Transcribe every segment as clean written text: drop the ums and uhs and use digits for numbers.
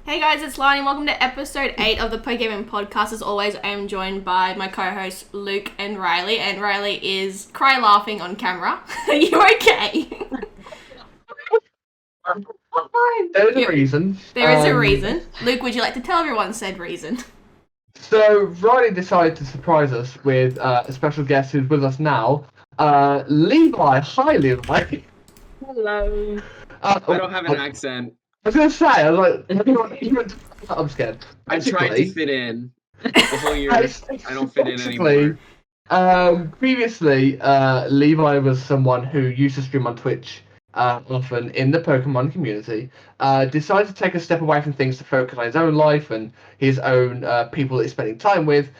Hey guys, it's Lani. Welcome to episode 8 of the PokeHaven podcast. As always, I am joined by my co-hosts Luke and Rileyy, and Rileyy is cry laughing on camera. Are you okay? There's a reason. There is a reason. Luke, would you like to tell everyone said reason? So Rileyy decided to surprise us with a special guest who's with us now, Levi. Hi, Levi. Hello. I don't have an accent. I was gonna say, I was like, I'm scared. I tried to fit in the whole year. I don't fit in anymore. Previously, Levi was someone who used to stream on Twitch often in the Pokemon community. Decided to take a step away from things to focus on his own life and his own people that he's spending time with,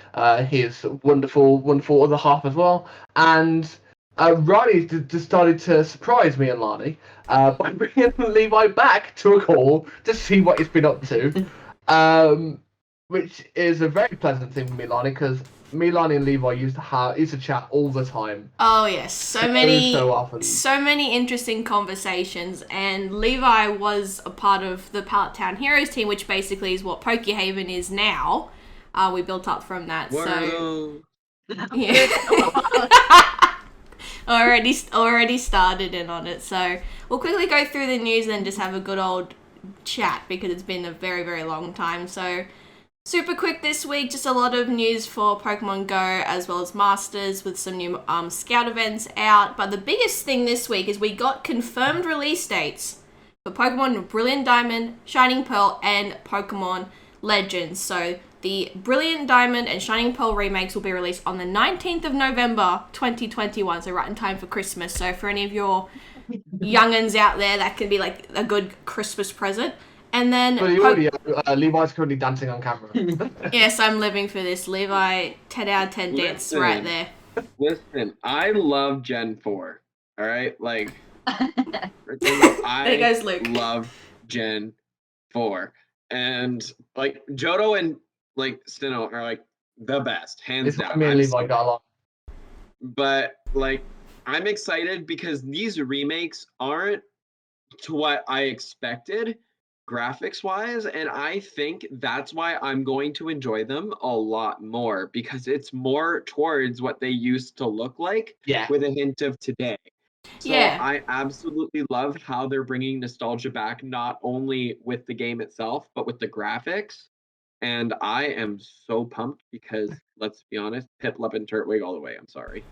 his wonderful other half as well. And Rileyy decided to surprise me and Lani by bringing Levi back to a call to see what he's been up to, which is a very pleasant thing for me, Lani, because me, Lani, and Levi used to chat all the time. Oh yes, so many interesting conversations, and Levi was a part of the Pallet Town Heroes team, which basically is what PokeHaven is now. We built up from that. Whoa. So yeah. already started in on it, so we'll quickly go through the news and just have a good old chat because it's been a very, very long time. So super quick this week, just a lot of news for Pokemon Go as well as Masters with some new Scout events out. But the biggest thing this week is we got confirmed release dates for Pokemon Brilliant Diamond, Shining Pearl, and Pokemon Legends. So the Brilliant Diamond and Shining Pearl remakes will be released on the 19th of November 2021, so right in time for Christmas. So for any of your young'uns out there, that can be like a good Christmas present. And then Levi's currently dancing on camera. Yes, I'm living for this. Levi, 10 out of 10 dance right there. Listen, I love Gen 4. All right? Like, there goes Luke. Love Gen 4. And, like, Johto and, like, Steno are, like, the best, hands down. Me and Levi got along. But, like, I'm excited because these remakes aren't to what I expected graphics wise, and I think that's why I'm going to enjoy them a lot more because it's more towards what they used to look like, with a hint of today. So I absolutely love how they're bringing nostalgia back, not only with the game itself but with the graphics, and I am so pumped because let's be honest, Piplup and Turtwig all the way. I'm sorry.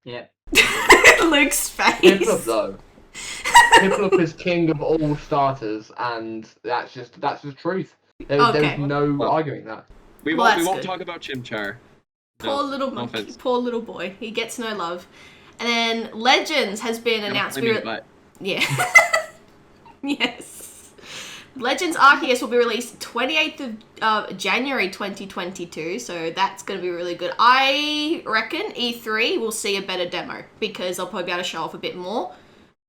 Luke's face. Piplup though. Piplup is king of all starters, and that's just the truth. There's no arguing that. We won't talk about Chimchar. Poor little monkey, poor little boy. He gets no love. And then Legends has been announced. Yes. Legends Arceus will be released 28th of January 2022, so that's going to be really good. I reckon E3 will see a better demo because they'll probably be able to show off a bit more.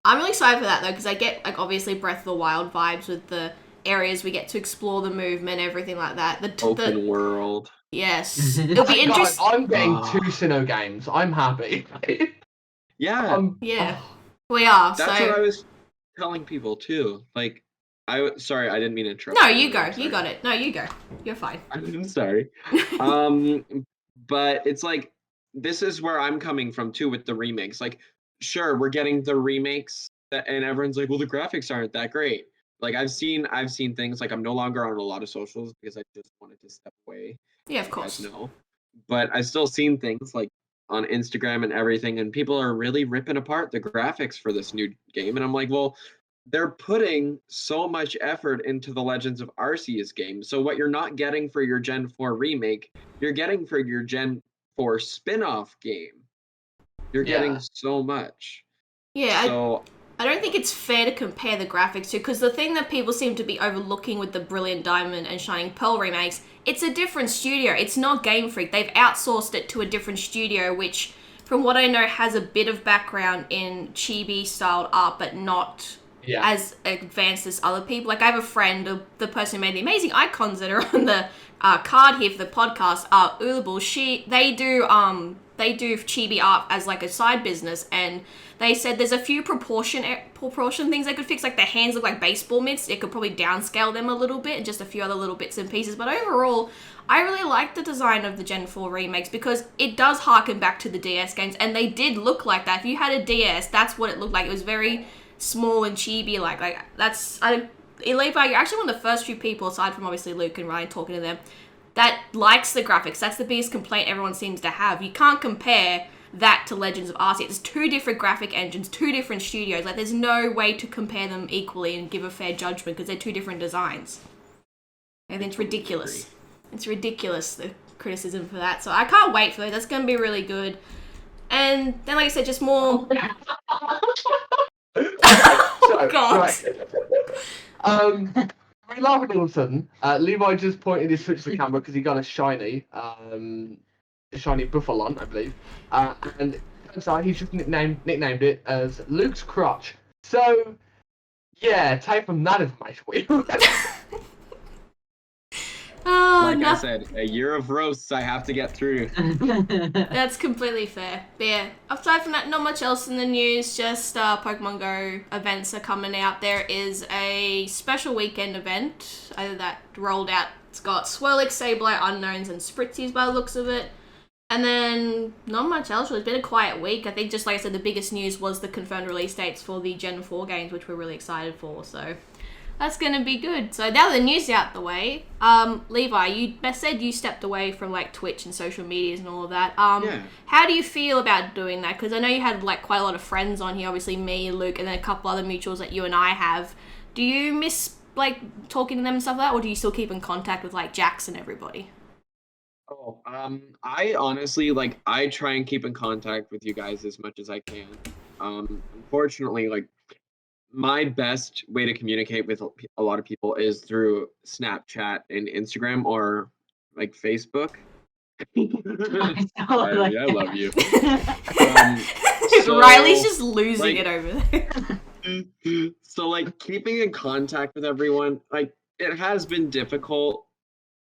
I'm really excited for that though because I get like obviously Breath of the Wild vibes with the areas we get to explore, the movement, everything like that. The open world. Yes, it'll be interesting. I'm getting 2 Sinnoh games. I'm happy. Yeah. We are. That's what I was telling people too. Like, sorry, I didn't mean to interrupt. No, you go. You got it. No, you go. You're fine. I'm sorry. But it's like this is where I'm coming from too with the remakes. Like, sure, we're getting the remakes, and everyone's like, "Well, the graphics aren't that great." Like, I've seen things. Like, I'm no longer on a lot of socials because I just wanted to step away. Yeah, of course. No, but I've still seen things like on Instagram and everything, and people are really ripping apart the graphics for this new game, and I'm like, well, they're putting so much effort into the Legends of Arceus game. So what you're not getting for your Gen 4 remake, you're getting for your Gen 4 spin-off game. You're getting so much. Yeah, so I don't think it's fair to compare the graphics to, because the thing that people seem to be overlooking with the Brilliant Diamond and Shining Pearl remakes, it's a different studio. It's not Game Freak. They've outsourced it to a different studio, which, from what I know, has a bit of background in chibi-styled art, but not as advanced as other people. Like, I have a friend, the person who made the amazing icons that are on the card here for the podcast, Ulable. They do they do chibi art as like a side business, and they said there's a few proportion things they could fix, like their hands look like baseball mitts. It could probably downscale them a little bit, and just a few other little bits and pieces. But overall, I really like the design of the Gen 4 remakes because it does harken back to the DS games, and they did look like that. If you had a DS, that's what it looked like. It was very small and chibi, like that's. Levi, you're actually one of the first few people, aside from obviously Luke and Ryan talking to them, that likes the graphics. That's the biggest complaint everyone seems to have. You can't compare that to Legends of Arceus. It's two different graphic engines, two different studios. Like, there's no way to compare them equally and give a fair judgment because they're two different designs. And it's ridiculous. It's ridiculous, the criticism for that. So I can't wait for it. That's going to be really good. And then, like I said, just more... Oh, God. We're laughing all of a sudden. Levi just pointed his switch to the camera because he got a shiny Buffalon, I believe. And it turns out he's just nicknamed it as Luke's crotch. So, yeah, take from that information. I said, a year of roasts I have to get through. That's completely fair. But yeah, aside from that, not much else in the news. Just Pokemon Go events are coming out. There is a special weekend event that rolled out. It's got Swirlix, Sableye, Unknowns, and Spritzies by the looks of it. And then not much else. It's been a quiet week. I think just like I said, the biggest news was the confirmed release dates for the Gen 4 games, which we're really excited for. So that's going to be good. So now the news out the way. Levi, you said you stepped away from like Twitch and social medias and all of that. Yeah. How do you feel about doing that? Because I know you had like quite a lot of friends on here, obviously me, Luke, and then a couple other mutuals that you and I have. Do you miss like talking to them and stuff like that, or do you still keep in contact with like Jax and everybody? Oh, I honestly, like, I try and keep in contact with you guys as much as I can. Unfortunately, like, my best way to communicate with a lot of people is through Snapchat and Instagram or, like, Facebook. Rileyy, I love you. Riley's just losing it over there. So, like, keeping in contact with everyone, like, it has been difficult.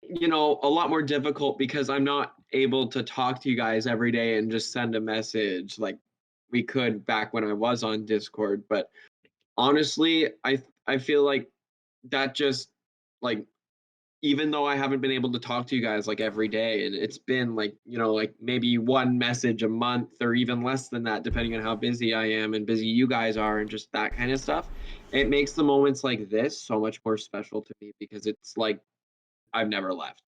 You know, a lot more difficult because I'm not able to talk to you guys every day and just send a message like we could back when I was on Discord. But honestly, I feel like that just, like, even though I haven't been able to talk to you guys like every day, and it's been like, you know, like maybe one message a month or even less than that, depending on how busy I am and busy you guys are and just that kind of stuff, it makes the moments like this so much more special to me because it's like I've never left.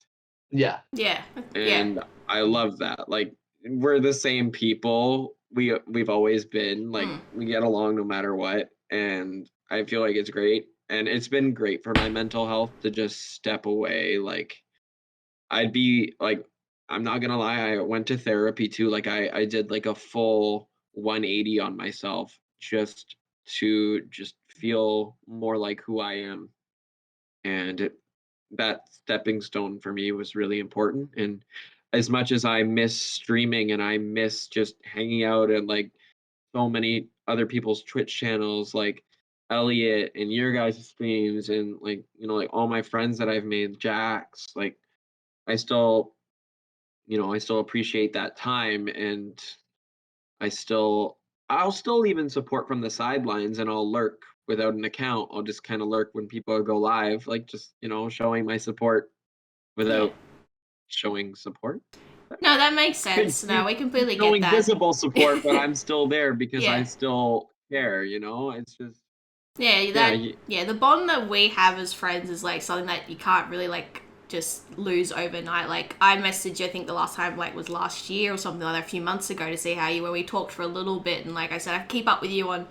Yeah. Yeah. And I love that. Like, we're the same people. We've always been. Like, we get along no matter what. And I feel like it's great. And it's been great for my mental health to just step away. Like, I'd be like, I'm not gonna lie, I went to therapy too. Like, I did like a full 180 on myself just to just feel more like who I am. And that stepping stone for me was really important. And as much as I miss streaming and I miss just hanging out and like so many other people's Twitch channels, like Elliot and your guys' streams and like, you know, like all my friends that I've made, Jax, like I still appreciate that time, and I'll still even support from the sidelines, and I'll lurk without an account. I'll just kind of lurk when people go live, like just, you know, showing my support without showing support. No, that makes sense. No, we completely get Showing that. visible support, but I'm still there because I still care, you know? It's just... the bond that we have as friends is like something that you can't really like just lose overnight. Like, I messaged you, I think the last time like was last year or something like that, a few months ago, to see how you were. We talked for a little bit, and like I said, I keep up with you on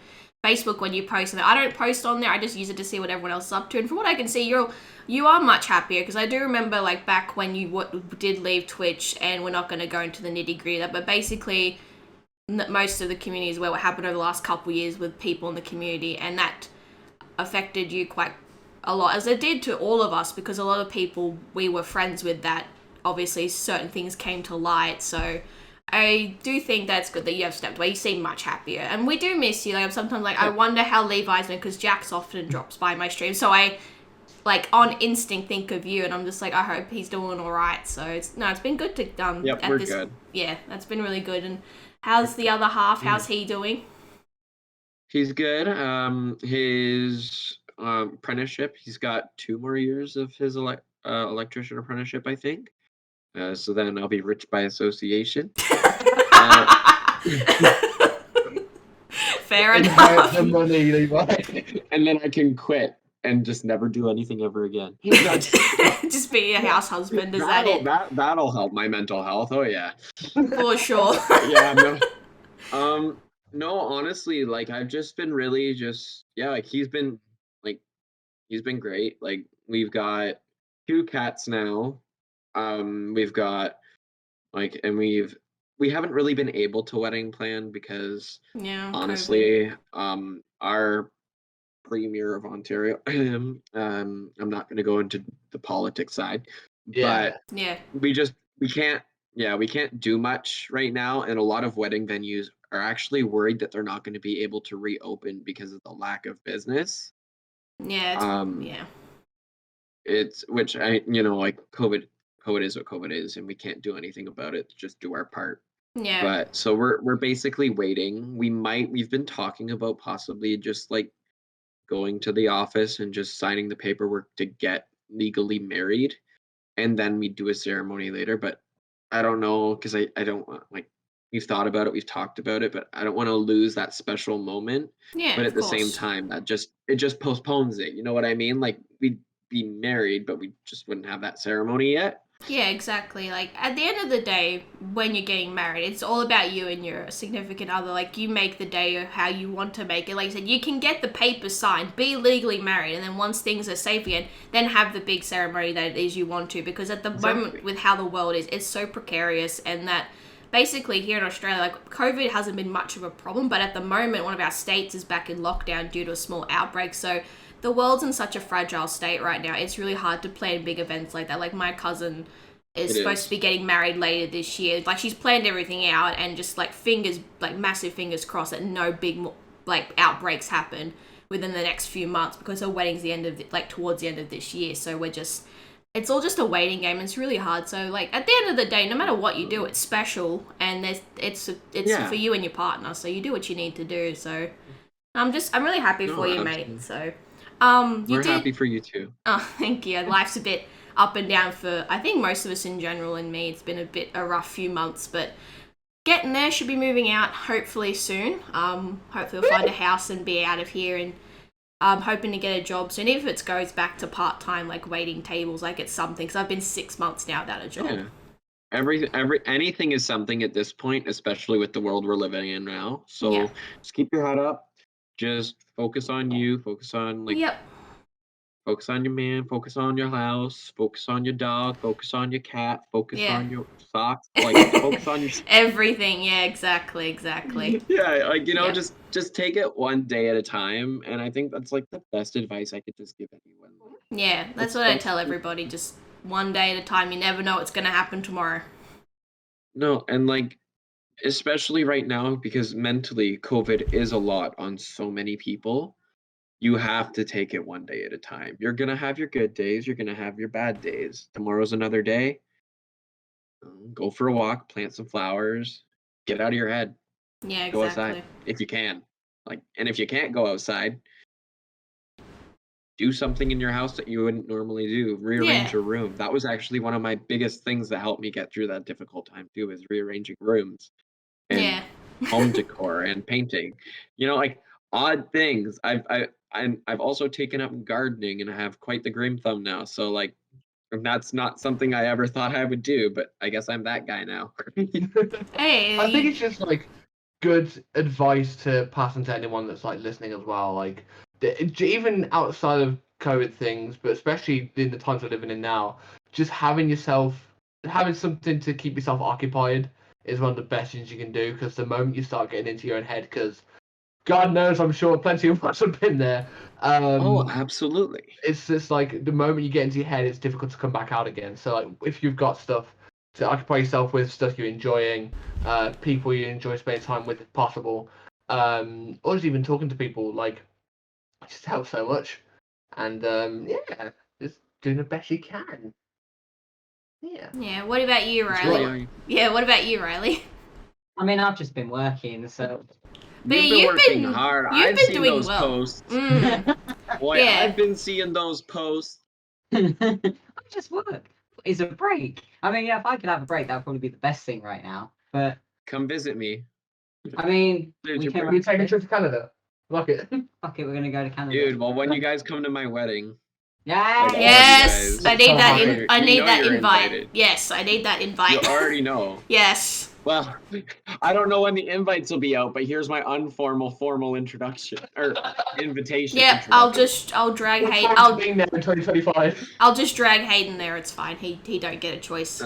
Facebook when you post on there. I don't post on there, I just use it to see what everyone else is up to. And from what I can see, you are much happier, because I do remember like back when you did leave Twitch, and we're not going to go into the nitty gritty of that, but basically most of the community is where what happened over the last couple of years with people in the community, and that affected you quite a lot, as it did to all of us, because a lot of people we were friends with, that obviously certain things came to light. So I do think that's good that you have stepped away. You seem much happier, and we do miss you. Like, I'm sometimes like, I wonder how Levi's been, because Jax often drops by my stream, so I like on instinct think of you, and I'm just like, I hope he's doing all right. So it's been good to Yep, at we're this. good. Yeah, that's been really good. And how's the other half? How's he doing? He's good. His apprenticeship, he's got 2 more years of his electrician apprenticeship, I think. So then I'll be rich by association. Fair Inherit enough. the money, Levi. And then I can quit and just never do anything ever again. Just be a house husband. Is that it? That'll help my mental health. Oh yeah. For sure. Yeah. No. No. Honestly, like I've just been really like he's been great. Like we've got 2 cats now. We've got and we haven't really been able to wedding plan because honestly, our premier of Ontario, I'm not going to go into the politics side, but we can't do much right now, and a lot of wedding venues are actually worried that they're not going to be able to reopen because of the lack of business. It's which COVID is what COVID is, and we can't do anything about it. Just do our part. Yeah. But so we're basically waiting. We've been talking about possibly just like going to the office and just signing the paperwork to get legally married, and then we do a ceremony later. But I don't know, because I don't want, we've thought about it, we've talked about it, but I don't want to lose that special moment. Yeah. But at the same time, it just postpones it. You know what I mean? Like we'd be married, but we just wouldn't have that ceremony yet. Yeah, exactly. Like at the end of the day, when you're getting married, it's all about you and your significant other. Like you make the day how you want to make it. Like I said, you can get the papers signed, be legally married, and then once things are safe again, then have the big ceremony that it is you want to. Because at the moment, with how the world is, it's so precarious, and that basically here in Australia, like COVID hasn't been much of a problem, but at the moment, one of our states is back in lockdown due to a small outbreak. So the world's in such a fragile state right now. It's really hard to plan big events like that. Like my cousin is supposed to be getting married later this year. Like she's planned everything out, and just massive fingers crossed that no big outbreaks happen within the next few months, because her wedding's towards the end of this year. So it's all just a waiting game. It's really hard. So like at the end of the day, no matter what you do, it's special, and it's for you and your partner. So you do what you need to do. So I'm really happy for you, mate. So we're happy for you too. Oh, thank you. Life's a bit up and down for, I think, most of us in general, and me. It's been a rough few months, but getting there. Should be moving out hopefully soon. Hopefully we'll find a house and be out of here, and hoping to get a job soon. Even if it goes back to part-time, like waiting tables, like it's something, because I've been 6 months now without a job. Yeah. Anything is something at this point, especially with the world we're living in now. So just keep your head up. Just focus on you. Focus on Focus on your man. Focus on your house. Focus on your dog. Focus on your cat. Focus on your socks. Focus on your everything. Yeah, exactly. Yeah, just take it one day at a time, and I think that's like the best advice I could just give anyone. Yeah, that's what I tell everybody. Just one day at a time. You never know what's gonna happen tomorrow. No, and especially right now, because mentally COVID is a lot on so many people. You have to take it one day at a time. You're gonna have your good days, you're gonna have your bad days. Tomorrow's another day. Go for a walk, plant some flowers, get out of your head. Yeah, exactly. Go outside if you can. And if you can't go outside, do something in your house that you wouldn't normally do. Rearrange your room. That was actually one of my biggest things that helped me get through that difficult time too, is rearranging rooms and home decor and painting. Odd things. I've also taken up gardening, and I have quite the green thumb now. So that's not something I ever thought I would do, but I guess I'm that guy now. Hey, I think it's just good advice to pass on to anyone that's listening as well. Even outside of COVID things, but especially in the times we're living in now, just having something to keep yourself occupied is one of the best things you can do. Because the moment you start getting into your own head, because God knows, I'm sure plenty of us have been there. Oh, absolutely. It's just the moment you get into your head, it's difficult to come back out again. So if you've got stuff to occupy yourself with, stuff you're enjoying, people you enjoy spending time with if possible, or just even talking to people, it just helps so much. And doing the best he can. Yeah. Yeah. What about you, It's Riley? really- Yeah. What about you, Riley? I mean, I've just been working, so. But You've been working been- hard. you've I've been seen doing those well. posts. Boy, Yeah. I've been seeing those posts. I just work. It's a break. I mean, yeah, if I could have a break, that would probably be the best thing right now. But Come visit me. I mean, Dude, we you're can. Can we take a trip to Canada? Like it. Fuck it, we're gonna go to Canada. Dude, well, when you guys come to my wedding, Yeah. Like, Yes, guys. I need that. You I need know that you're invite. invited. Yes, I need that you invite. already know. Yes. Well, I don't know when the invites will be out, but here's my formal introduction or invitation. Yep. I'll drag Look Hayden. forward to being there in 2025. I'll just drag Hayden there. It's fine. He don't get a choice.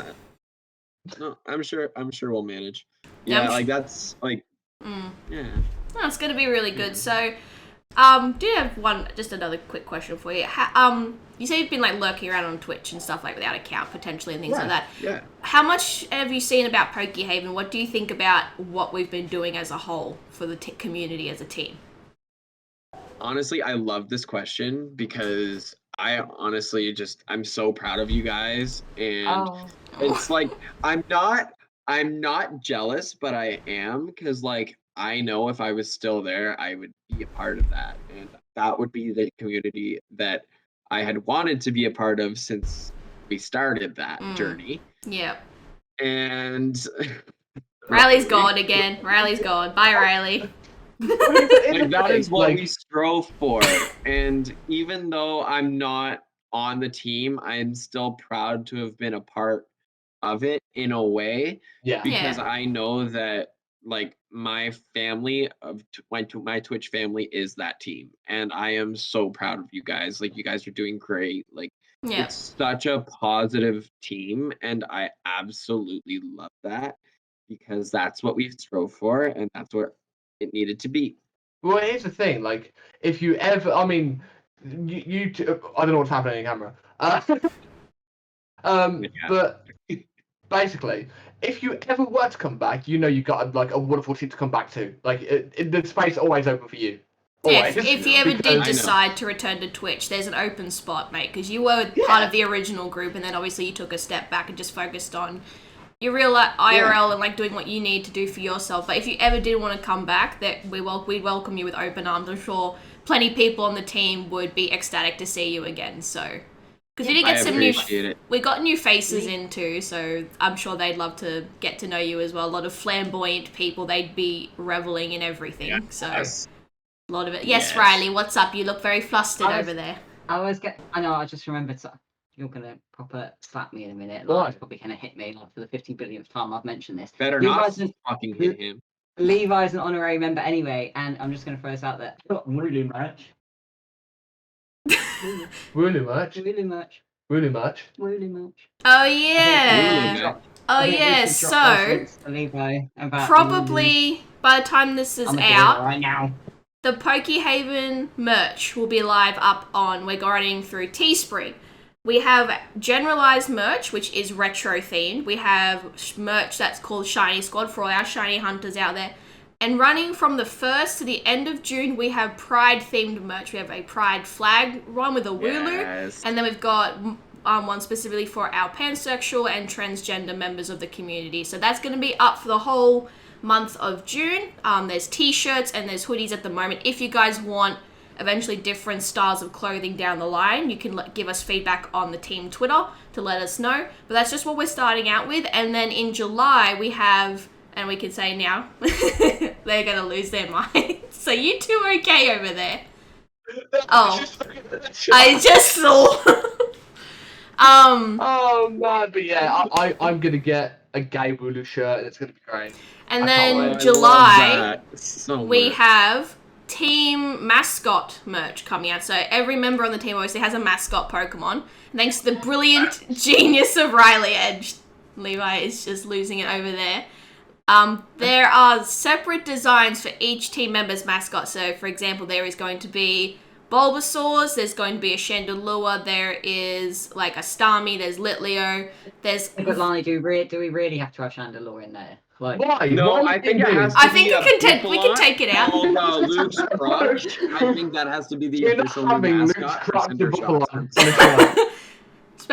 No, I'm sure we'll manage. Yeah, Yeah, I'm like that's like Mm. yeah. No, it's gonna be really good. So, do you have just another quick question for you? You say you've been like lurking around on Twitch and stuff like without account potentially and things like that. Yeah. How much have you seen about PokeHaven? What do you think about what we've been doing as a whole for the community as a team? Honestly, I love this question because I'm so proud of you guys, and Oh. it's like I'm not jealous, but I am, because like I know if I was still there, I would be a part of that, and that would be the community that I had wanted to be a part of since we started that journey. Yep. And Riley's gone again. Riley's gone. Bye, Riley. like, that is what we strove for, and even though I'm not on the team, I'm still proud to have been a part of it in a way, Yeah. because I know that like my family of my Twitch family is that team, and I am so proud of you guys. Like, you guys are doing great. Like, Yeah. it's such a positive team, and I absolutely love that, because that's what we strove for, and that's what it needed to be. Well, here's the thing. Like, if you ever, I mean, you two, I don't know what's happening in camera. Yeah. But basically, if you ever were to come back, you know you got like a wonderful team to come back to. Like, the space always open for you. Yeah, Always. if you ever Because- did I know. decide to return to Twitch, there's an open spot, mate, because you were Yeah. part of the original group, and then obviously you took a step back and just focused on your real IRL and like doing what you need to do for yourself. But if you ever did want to come back, that we'd welcome you with open arms. I'm sure plenty of people on the team would be ecstatic to see you again. So, because we did I get some new, appreciate it. we got new faces in too, so I'm sure they'd love to get to know you as well. A lot of flamboyant people, they'd be reveling in everything. So. Yes. A lot of it. Yes, Yes. Riley, what's up? You look very flustered over there. I know, I just remembered. You're gonna proper slap me in a minute. Why? Like, it's probably gonna hit me like for the 50 billionth time I've mentioned this. Better Levi's not an, fucking hit him. Levi's an honorary member anyway, and I'm just gonna throw this out there. Really much. Really much. Really much. Really much. Really much. Oh Really yeah. much. Oh I think we yeah. should drop those So links to Levi about probably by the time this is I'm gonna do it out, right now. the PokeHaven merch will be live up on. We're running through Teespring. We have generalized merch, which is retro themed. We have merch that's called Shiny Squad for all our shiny hunters out there. And running from the 1st to the end of June, we have Pride themed merch. We have a Pride flag one with a Wooloo. Yes. And then we've got one specifically for our pansexual and transgender members of the community. So that's going to be up for the whole month of June. There's t-shirts and there's hoodies at the moment. If you guys want eventually different styles of clothing down the line, you can give us feedback on the team Twitter to let us know. But that's just what we're starting out with. And then in July we have, and we can say now, they're going to lose their minds. So you two are okay over there. Oh, I just saw. Oh man, but yeah, I'm gonna get a gay Wooloo shirt and it's gonna be great. And I can't then wait. I love July, that so we much. have Team Mascot merch coming out. So every member on the team obviously has a mascot Pokemon. Thanks to the brilliant genius of Rileyy Edge. Levi is just losing it over there. There are separate designs for each team member's mascot. So, for example, there is going to be Bulbasaur's, there's going to be a Chandelure, there is like a Starmie, there's Litleo, there's... But Lani, do we really have to have Chandelure in there? Like, Why? No, Why I think it has to I think be you a can take we can Piplup take it out. called, Luke's crotch. I think that has to be the You're not official new having Luke's mascot for crotch to CinderShots. buckle on.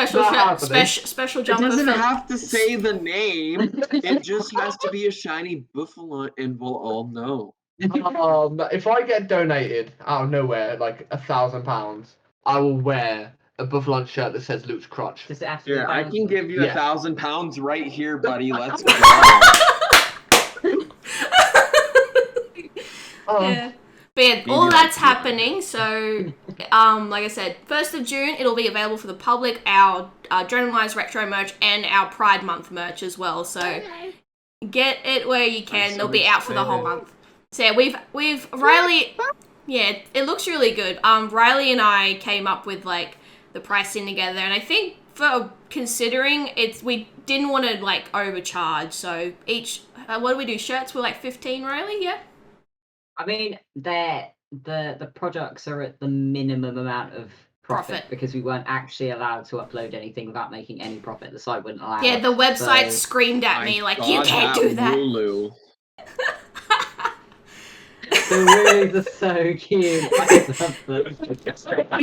Special Not shirt, happening. special It jumper. doesn't for- have to say the name. It just has to be a shiny Buffalon, and we'll all know. If I get donated out of nowhere, like £1,000, I will wear a Buffalo shirt that says Luke's crotch. Does it have to Here, be I found? can give you Yeah. £1,000 right here, buddy. Let's go. Yeah. But yeah, Maybe all like that's 200. happening. So, like I said, 1st of June, it'll be available for the public. Our Adrenalize Retro merch and our Pride Month merch as well. So, get it where you can. so They'll be out for the whole excited. month. So yeah, we've Rileyy. Yeah, it looks really good. Rileyy and I came up with like the pricing together, and I think for considering we didn't want to like overcharge. So each, what do we do? Shirts were like 15, Rileyy. Yeah. I mean, the products are at the minimum amount of profit because we weren't actually allowed to upload anything without making any profit. The site wouldn't allow. Yeah, the website So- screamed at me like, I you saw can't do that. Wooloo. The woolies are so cute. I love them.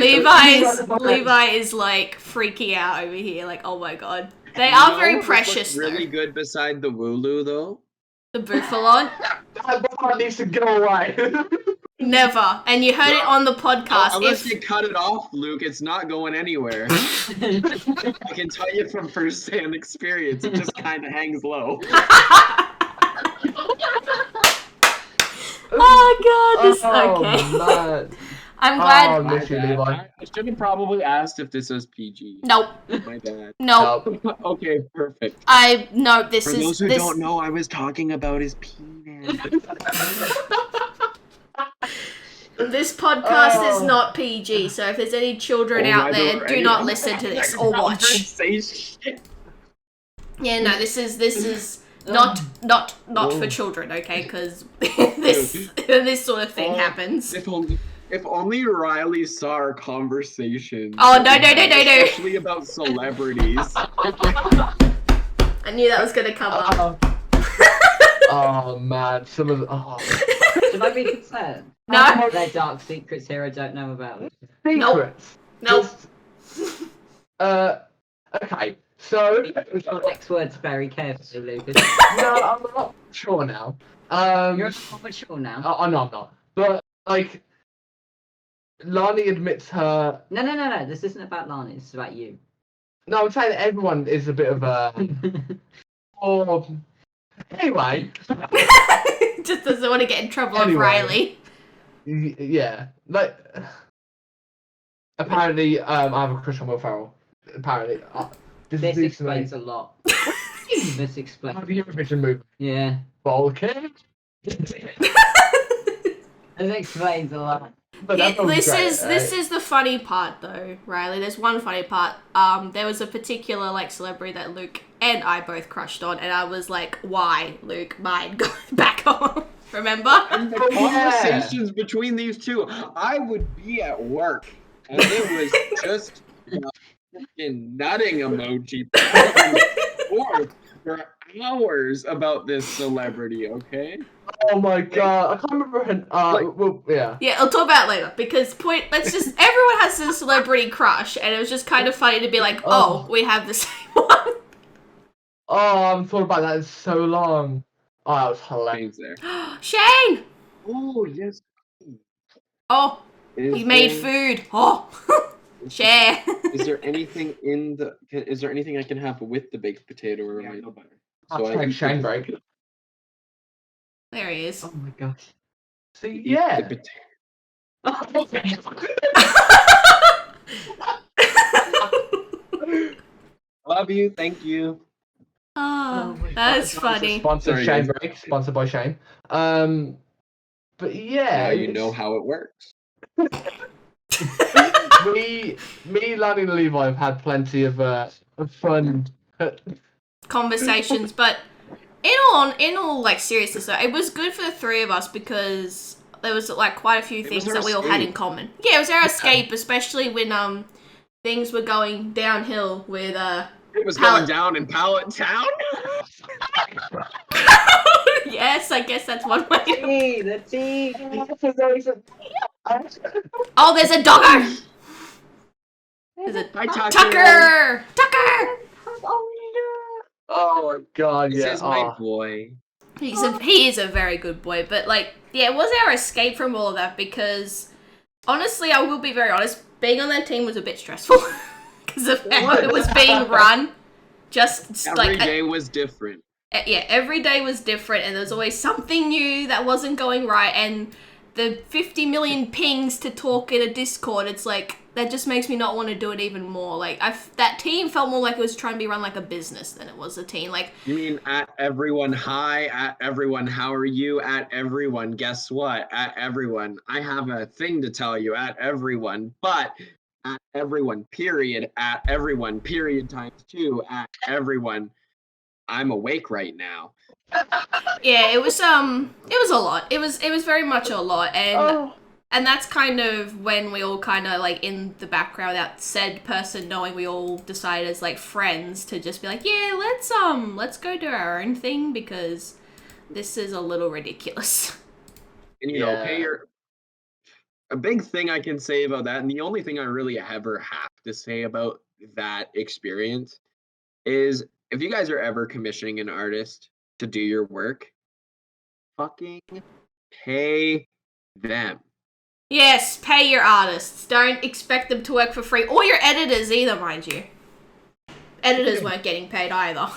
Levi is like freaking out over here. Like, oh my god, they are You very know what precious. looks really Though. good beside the Wooloo, though. The Buffalon, That Buffalo needs to go away. never. And you heard it on the podcast. Unless If you cut it off, Luke, it's not going anywhere. I can tell you from first-hand experience, it just kind of hangs low. oh god, this okay. Man. I'm glad. Oh, miss you, Levi. I should have probably asked if this was PG. Nope, My bad. nope. Okay, perfect. This For is those who this. don't know, I was talking about his penis. This podcast is Oh. not PG, so if there's any children Oh, out I there, don't- do not listen to this or watch. Say shit. Yeah, no, this is not for children, okay? Because this sort of thing happens. If only Rileyy saw our conversation. Oh, no. Especially about celebrities. I knew that was gonna come up. Oh man, some of the Should I be concerned? No. There are dark secrets here I don't know about. secrets. Nope. Just, okay, so Next words very carefully, Lucas. no, I'm not sure now. You're not mature now. I know I'm not, but like, Lani admits her. No. This isn't about Lani. This is about you. No, I'm saying that everyone is a bit of a. Or anyway, Just doesn't want to get in trouble Anyway. with Rileyy. yeah, like apparently, I have a crush on Will Ferrell. Apparently, This is news to me. explains a lot. This explains. Have you ever vision movie? Yeah. Vulcan. This explains a lot. But Yeah, that sounds this great, is the funny part though, Rileyy. There's one funny part. There was a particular like celebrity that Luke and I both crushed on, and I was like, "Why, Luke? Mine, go back on." Remember? And the conversations between these two, I would be at work, and it was just a freaking nutting emoji back and forth for hours about this celebrity, okay? Oh my god, I can't remember her. Well, yeah. Yeah, I'll talk about it later because everyone has a celebrity crush, and it was just kind of funny to be like, "Oh, we have the same one." Oh, I've thought about that in so long. Oh, that was hilarious. Things there. Shane. Oh, yes. Oh, he made food. Oh, share. Is there anything is there anything I can have with the baked potato or am I no butter? So I Hashtag eat Shane the- break. There he is. Oh my gosh. See, eat the yeah. potato. Love you, thank you. Oh, that's funny. Sponsored Sorry, Shane guys. break, sponsored by Shane. But yeah. Now you know how it works. me, Lani and Levi have had plenty of fun. Conversations, but in all like seriousness though, it was good for the three of us because there was like quite a few It things was that our we all had in escape. common. Yeah, it was our escape, especially when things were going downhill with It was Pallet- going down in Pallet Town. yes, I guess that's one way. The tea. Oh, there's a doggo. Is it Hi, Tucker. Tucker? Oh my god, This yeah. is my boy. He is a very good boy, but like, yeah, it was our escape from all of that because honestly, I will be very honest, being on that team was a bit stressful because of how it was being run. Just Every day was different. Yeah, every day was different, and there's always something new that wasn't going right, and the 50 million pings to talk in a Discord, it's like, that just makes me not want to do it even more. Like, that team felt more like it was trying to be run like a business than it was a team. Like, you mean at everyone, hi, at everyone, how are you, at everyone, guess what, at everyone, I have a thing to tell you, at everyone, but at everyone, period, at everyone, period ×2, at everyone, I'm awake right now. yeah, it was a lot. It was very much a lot, and that's kind of when we all kind of, like, in the background, that said person knowing, we all decided as, like, friends to just be like, yeah, let's go do our own thing because this is a little ridiculous. And, you know, a big thing I can say about that, and the only thing I really ever have to say about that experience is, if you guys are ever commissioning an artist to do your work, fucking pay them. Yes, pay your artists. Don't expect them to work for free. Or your editors either, mind you. Editors weren't getting paid either.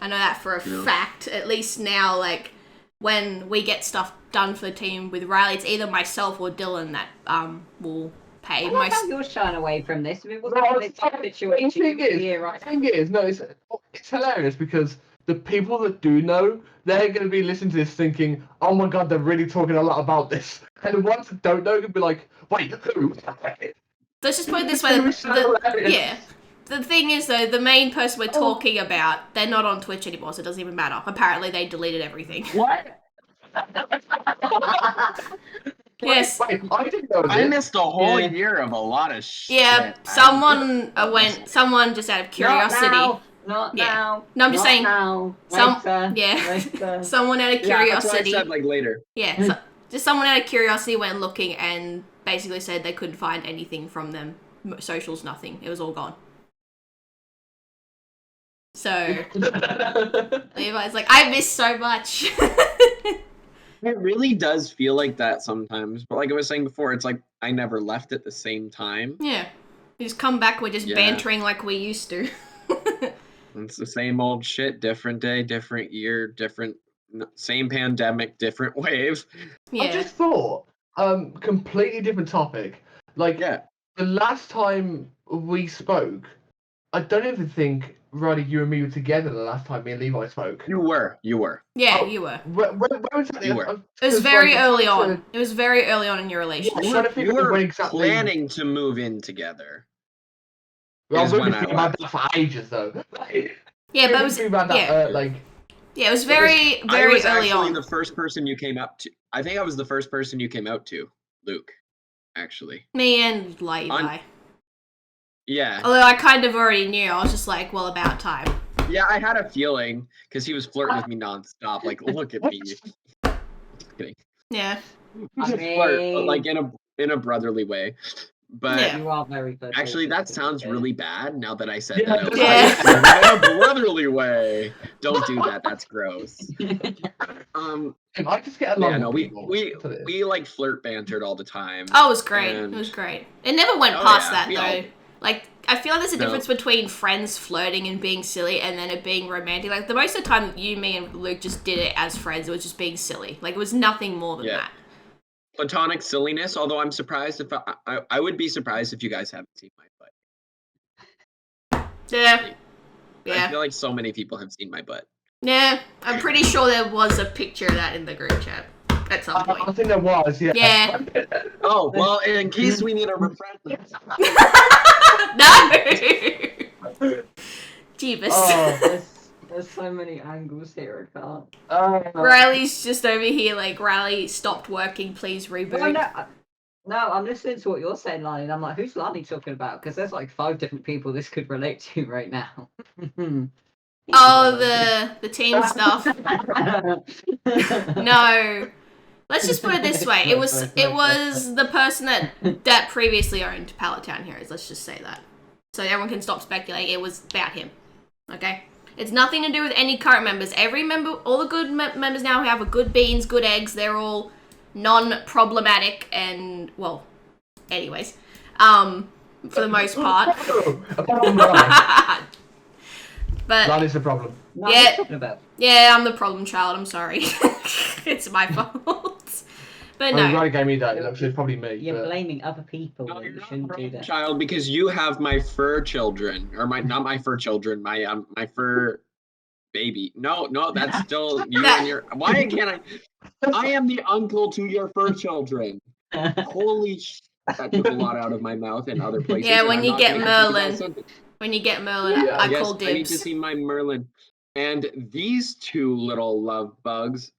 I know that for a fact. At least now, like, when we get stuff done for the team with Rileyy, it's either myself or Dylan that will pay. I like how you're shying away from this. I mean, what's the situation here, right? The thing is, no, it's hilarious because the people that do know, they're going to be listening to this thinking, oh my god, they're really talking a lot about this. And the ones that don't know can be like, wait, who? Let's just put it this way. Yeah. The thing is, though, the main person we're talking about, they're not on Twitch anymore, so it doesn't even matter. Apparently, they deleted everything. What? Yes. Wait, I didn't know this. I missed a whole year of a lot of shit. Yeah, someone just out of curiosity. Not now. No, I'm just saying. Now. Later. Someone out of curiosity. Yeah, that's what I said, like, later. Yeah, just someone out of curiosity went looking and basically said they couldn't find anything from them. Socials, nothing. It was all gone. So Levi's like, I miss so much. It really does feel like that sometimes. But like I was saying before, it's like I never left at the same time. Yeah. We just come back, we're just bantering like we used to. It's the same old shit, different day, different year, same pandemic, different waves. Yeah. I just thought, completely different topic. Like, the last time we spoke, I don't even think, Rileyy, you and me were together the last time me and Levi spoke. You were. Yeah, you were. Where was that? You were. It was very early on. It was very early on in your relationship. You were planning to move in together. Well, we've been thinking about that for ages, though. Yeah, but it was yeah, it was very early on. The first person you came up to. I think I was the first person you came out to, Luke. Actually. Me and Levi. Yeah. Although I kind of already knew. I was just like, well, about time. Yeah, I had a feeling because he was flirting with me nonstop. Like, look at me. Just kidding. Yeah. Flirt, but like in a brotherly way. But you are very good. Actually, that sounds really bad now that I said that. Yeah. In a brotherly way. Don't do that. That's gross. I just get along. Yeah, no, we like flirt bantered all the time. Oh, it was great. It was great. It never went past that though. Like, I feel like there's a difference between friends flirting and being silly and then it being romantic. Like, the most of the time you, me, and Luke just did it as friends. It was just being silly. Like, it was nothing more than that. Platonic silliness, although I'm surprised if I would be surprised if you guys haven't seen my butt. Yeah. I feel like so many people have seen my butt. Yeah, I'm pretty sure there was a picture of that in the group chat at some point. I think there was, yeah. Yeah. Oh, well, in case we need a refresher. No! Jeebus. Oh. There's so many angles here, I can't. Riley's just over here like, Rileyy stopped working, please reboot. No, I'm listening to what you're saying, Lani, and I'm like, who's Lani talking about? Because there's like 5 different people this could relate to right now. Oh, the team stuff. No. Let's just put it this way. It was the person that previously owned Pallet Town Heroes. Let's just say that. So everyone can stop speculating. It was about him. Okay? It's nothing to do with any current members. Every member, all the good members now have good beans, good eggs. They're all non-problematic and, well, anyways. For the most part. But Lani's the problem. Yeah, I'm the problem child. I'm sorry. It's my fault. But no. Riley gave me that. It's probably me. You're blaming other people. No, You you're shouldn't not do that. child, because you have my fur children, or not my fur children, my fur baby. No, that's still you and your. Why can't I am the uncle to your fur children. Holy sh! That took a lot out of my mouth and other places. Yeah, when you get Merlin. When you get Merlin, I call dibs. I need to see my Merlin. And these two little love bugs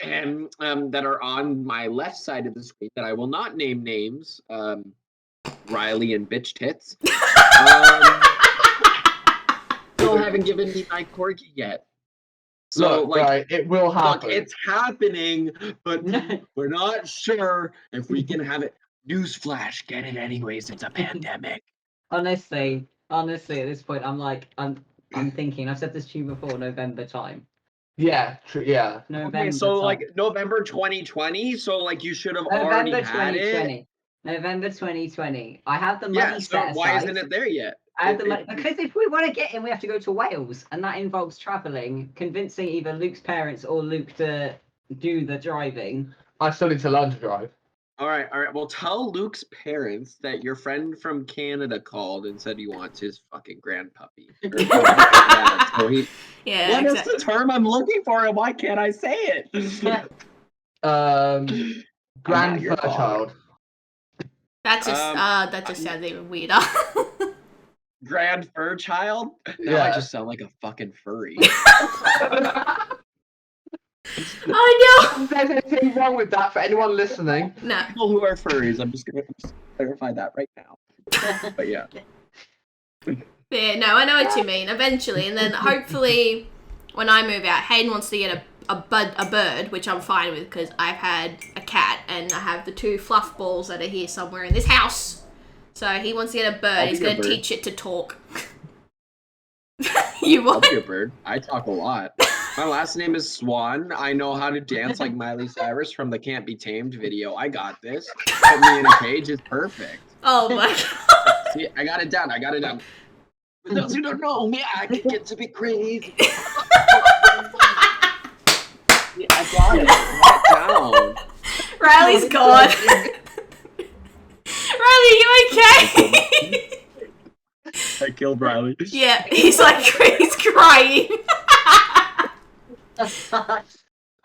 and that are on my left side of the screen that I will not name names, Rileyy and Bitch Tits, still haven't given me my corgi yet. So, look, right, it will happen. Look, it's happening, but we're not sure if we can have it. Newsflash, get it anyways. It's a pandemic. Honestly, at this point, I'm thinking. I've said this to you before. November time. Yeah, true. Yeah. November. Okay, so time. like November 2020. So like you should have already had it. November 2020. I have the money set aside. Why isn't it there yet? I have the money because if we want to get in, we have to go to Wales, and that involves travelling, convincing either Luke's parents or Luke to do the driving. I still need to learn to drive. All right. Well, tell Luke's parents that your friend from Canada called and said he wants his fucking grandpuppy. So what is the term I'm looking for, and why can't I say it? Grandchild. That just sounds even weirder. Grand fur child? Now I just sound like a fucking furry. Oh no! There's anything wrong with that for anyone listening? No. People who are furries, I'm just gonna clarify that right now. But yeah. Yeah, no, I know what you mean. Eventually, and then hopefully, when I move out, Hayden wants to get a bird, which I'm fine with because I've had a cat and I have the 2 fluff balls that are here somewhere in this house. So he wants to get a bird. He's going to teach it to talk. You what? I'll be a bird. I talk a lot. My last name is Swan. I know how to dance like Miley Cyrus from the Can't Be Tamed video. I got this. Put me in a cage is perfect. Oh my god. See, I got it down. For those who don't know me, I can get to be crazy. Yeah, I got it. Right down. Riley's gone. Riley, you okay? I killed Riley. Yeah, he's crying.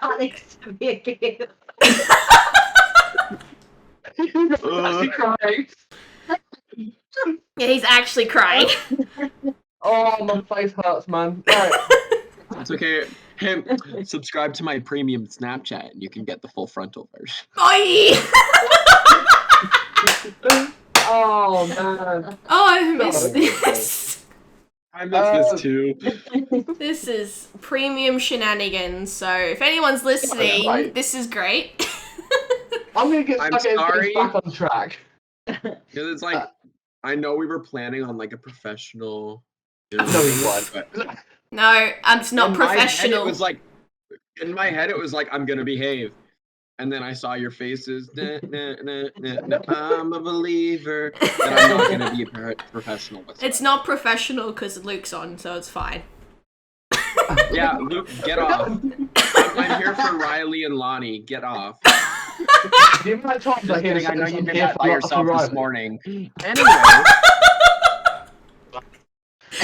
Alex to be a kid. Actually crying. Yeah, he's actually crying. Oh, my face hurts, man. Right. It's okay. Hey, subscribe to my premium Snapchat and you can get the full frontal version. Oi! Oh, man. Oh, I missed this. I miss this too. This is premium shenanigans, so if anyone's listening, this is great. I'm going to get I'm stuck sorry. back on track. Because it's like, I know we were planning on like a professional. No, he was. No, it's not professional. In my head, it was like, I'm going to behave. And then I saw your faces. I'm a believer that I'm not going to be professional. It's not professional because Luke's on, so it's fine. Yeah, Luke, get off. I'm here for Rileyy and Lani. Get off. The amount of times I hear I know you did here that by for yourself Rileyy. this morning.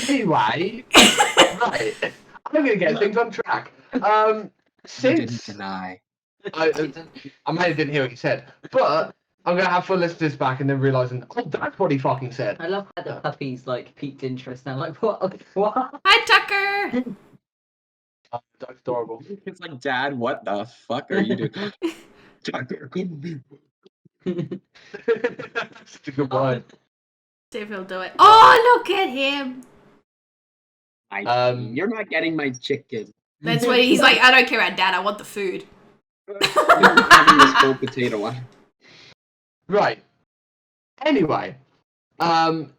Anyway, right. I'm going to get things on track. Since You didn't deny. I may have didn't hear what he said, but I'm going to have full listen to this back and then realising, oh, that's what he fucking said. I love how the puppy's piqued interest now. Like, what? Hi, Tucker! Oh, that's adorable. It's like, Dad, what the fuck are you doing? Tucker. Such a good line. See if he'll do it. Oh, look at him! You're not getting my chicken. That's what he's like, I don't care about Dad, I want the food. Having this whole potato one. Right. Anyway,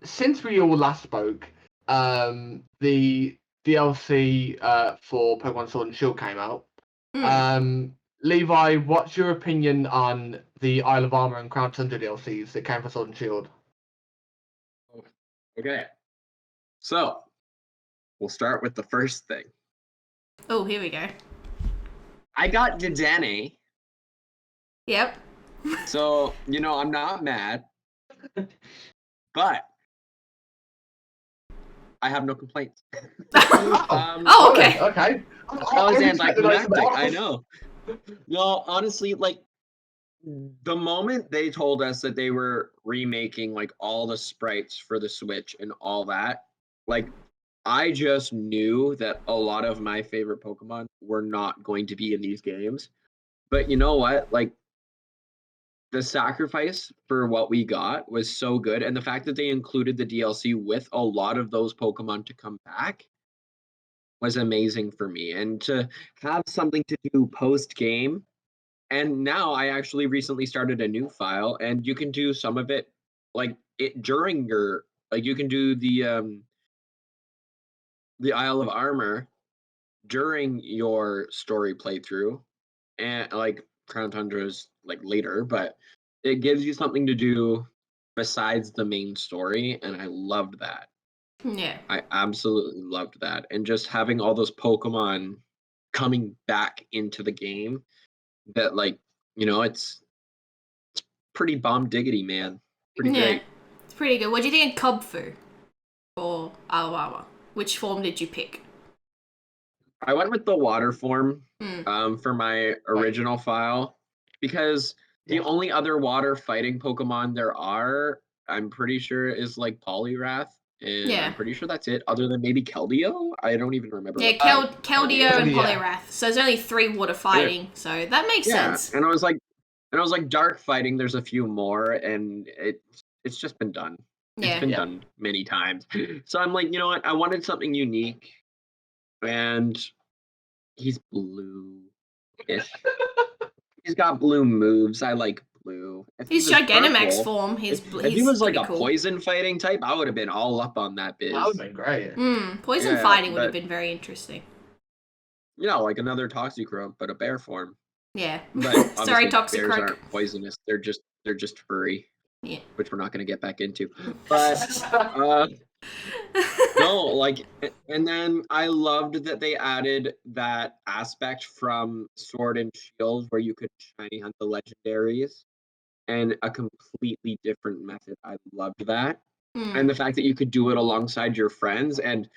since we all last spoke, the DLC for Pokemon Sword and Shield came out. Levi, what's your opinion on the Isle of Armor and Crown Tundra DLCs that came for Sword and Shield? Okay. So, we'll start with the first thing. Oh, here we go. I got Dedenne. Yep. So, I'm not mad. But I have no complaints. Oh, okay. Okay. I was anticlimactic, I know. No, honestly, like, the moment they told us that they were remaking, like, all the sprites for the Switch and all that, like, I just knew that a lot of my favorite Pokemon were not going to be in these games. But you know what? Like, the sacrifice for what we got was so good, and the fact that they included the DLC with a lot of those Pokemon to come back was amazing for me. And to have something to do post-game, and now I actually recently started a new file, and you can do some of it, like, during your, like, you can do the Isle of Armor during your story playthrough, and, like, Crown Tundra's, like, later, but it gives you something to do besides the main story, and I loved that. Yeah. I absolutely loved that. And just having all those Pokemon coming back into the game that, like, it's pretty bomb diggity, man. Pretty great. It's pretty good. What do you think of Cubfu for Isle of Armor? Which form did you pick? I went with the water form Mm. for my original file because the only other water fighting Pokemon there are, I'm pretty sure, is like Poliwrath, and Yeah. I'm pretty sure that's it, other than maybe Keldeo. I don't even remember. Yeah, what Keldeo and Yeah. Poliwrath. So there's only 3 water fighting, so that makes sense. And I was like, dark fighting. There's a few more, and it's just been done. Yeah. It's been done many times. So I'm like, you know what? I wanted something unique, and he's blue. He's got blue moves. I like blue. If He's he was Gigantamax purple, form. if he was like a poison fighting type, I would have been all up on that biz. That would have been great. Poison fighting would have been very interesting. Like another Toxicroak, but a bear form. Yeah. But Sorry, bears Toxicroak. aren't poisonous. They're just furry. Yeah. Which we're not going to get back into. But no, like, and then I loved that they added that aspect from Sword and Shield where you could shiny hunt the legendaries, and a completely different method. I loved that. And the fact that you could do it alongside your friends, and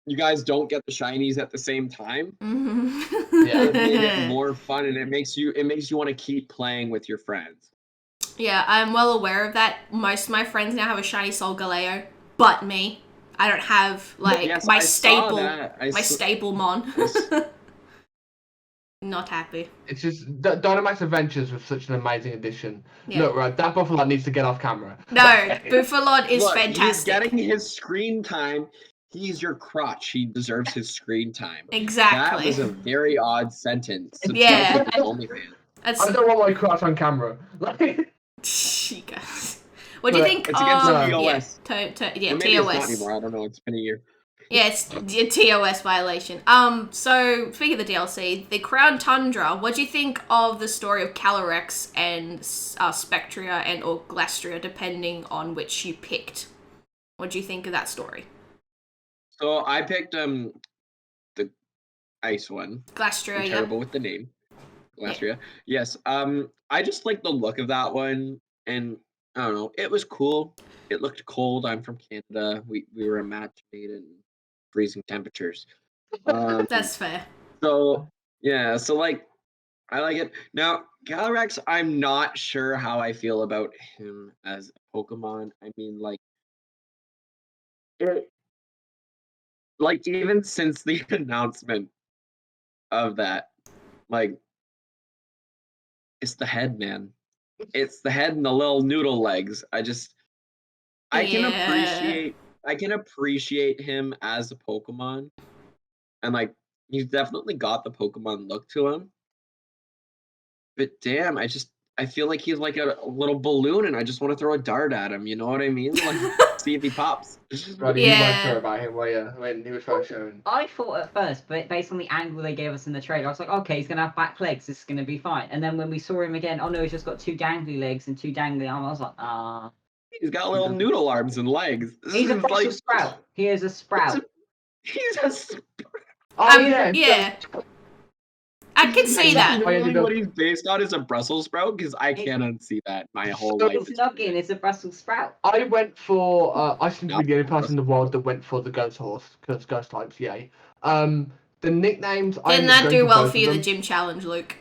you guys don't get the shinies at the same time. It made it more fun, and it makes you want to keep playing with your friends. Yeah, I'm well aware of that. Most of my friends now have a shiny Solgaleo, but me. I don't have my staple mon. Not happy. It's just Dynamax Adventures was such an amazing addition. Yeah. Look, right, that Buffalo needs to get off camera. No, Buffalon is fantastic. He's getting his screen time. He's your crotch. He deserves his screen time. Exactly. That was a very odd sentence. Yeah. I don't want my crotch on camera. You guys. What do you think? It's against TOS. Yeah, maybe TOS. It's not anymore. I don't know. It's been a year. Yeah, it's a TOS violation. So speaking of the DLC, the Crown Tundra. What do you think of the story of Calyrex and Spectria and or Glastria, depending on which you picked? What do you think of that story? So I picked the ice one. Glastria. I'm terrible with the name. Glastria. Yeah. Yes. I just like the look of that one, and I don't know. It was cool. It looked cold. I'm from Canada. We were a match made in freezing temperatures. That's fair. So yeah. So like, I like it. Now, Calyrex, I'm not sure how I feel about him as a Pokemon. I mean, like, even since the announcement of that, like, it's the head, man. It's the head and the little noodle legs. I can appreciate him as a Pokemon, and like, he's definitely got the Pokemon look to him. But damn, I feel like he's like a little balloon, and I just want to throw a dart at him. You know what I mean? Like, see if he pops. Roddy, Yeah. you weren't sure about him, were you? When he was first shown. I thought at first, but based on the angle they gave us in the trailer, I was like, okay, he's gonna have back legs. This is gonna be fine. And then when we saw him again, oh no, he's just got 2 dangly legs and 2 dangly arms. I was like, ah. He's got little noodle arms and legs. This He's a is Brussels sprout. He is a sprout. He's a sprout. Oh Yeah. I can see that. Literally what he's based on is a Brussels sprout, because I can't unsee that my whole life. It's noggin. It's a Brussels sprout. I went for. I seem to be the only person in the world that went for the ghost horse because ghost types, yay. The nicknames. Didn't that do well for you, the gym challenge, Luke?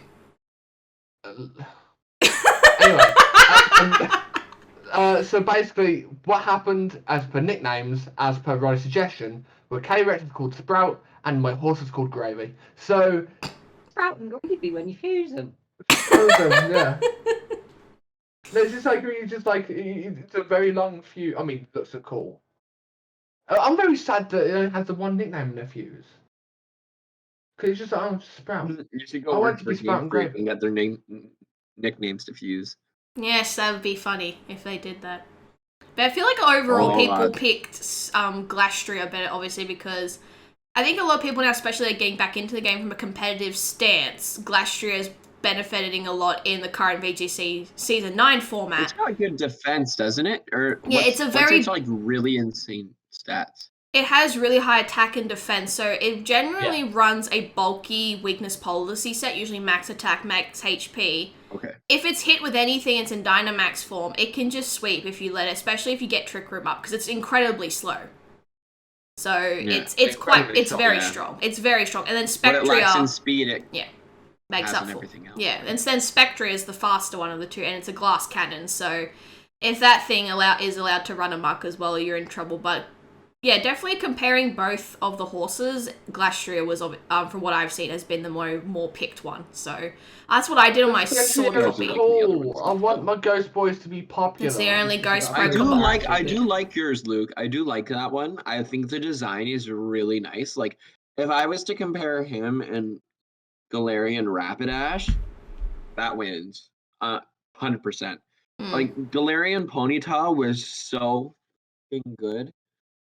Anyway, so basically, what happened as per nicknames, as per Riley's suggestion, were K-Rex was called Sprout, and my horse was called Gravy. So. Sprout and Gravy when you fuse them. Yeah. It's just like it's a very long fuse. I mean, looks so cool. I'm very sad that it has the one nickname in the fuse. Because it's just like, oh, Sprout. You should go I work want to for be Sprout and Gravy and get their nicknames to fuse. Yes, that would be funny if they did that. But I feel like overall people picked Glastria better, obviously, because I think a lot of people now, especially are getting back into the game from a competitive stance. Glastria is benefiting a lot in the current VGC Season 9 format. It's got good defense, doesn't it? Or yeah, it's like really insane stats. It has really high attack and defense, so it generally runs a bulky weakness policy set, usually max attack, max HP. Okay. If it's hit with anything, it's in Dynamax form, it can just sweep if you let it, especially if you get Trick Room up, because it's incredibly slow. So it's very strong. It's very strong. And then Spectria. But it lacks in speed. It makes up for everything else. Yeah, and then Spectria is the faster one of the two, and it's a glass cannon. So if that thing is allowed to run amok as well, you're in trouble. But yeah, definitely comparing both of the horses, Glastria was, from what I've seen, has been the more picked one. So that's what I did on my sword copy. Cool. I want my Ghost Boys to be popular. It's the only Ghost I Pokemon. do like yours, Luke. I do like that one. I think the design is really nice. Like, if I was to compare him and Galarian Rapidash, that wins. 100%. Like, Galarian Ponyta was so good.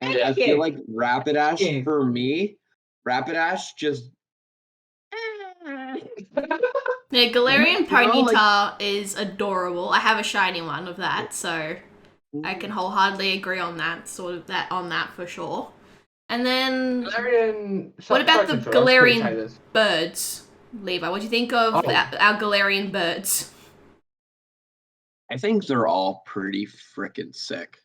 And I feel like Rapidash, for me, Rapidash just... Yeah, Galarian Ponyta is adorable. I have a shiny one of that, so I can wholeheartedly agree on that, for sure. And then, what about the Galarian birds, Levi? What do you think of our Galarian birds? I think they're all pretty freaking sick.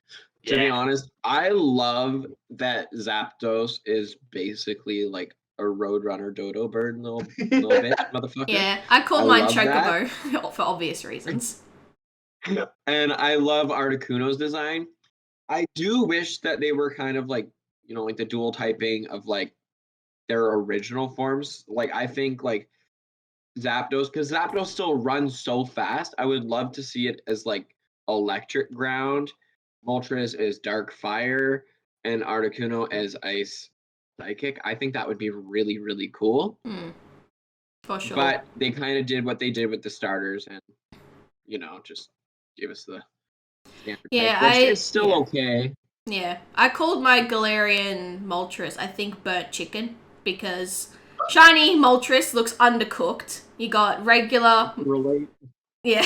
To be honest, I love that Zapdos is basically like a Roadrunner dodo bird, little bitch, motherfucker. Yeah, I call mine Chocobo for obvious reasons. And I love Articuno's design. I do wish that they were kind of like, like the dual typing of like their original forms. Like, I think like Zapdos, because Zapdos still runs so fast, I would love to see it as like electric ground. Moltres is dark fire, and Articuno as ice psychic. I think that would be really, really cool. For sure. But they kind of did what they did with the starters, and just gave us the standard type, which is still okay. Yeah, I called my Galarian Moltres, I think, burnt chicken, because shiny Moltres looks undercooked. You got regular. Relate. Yeah.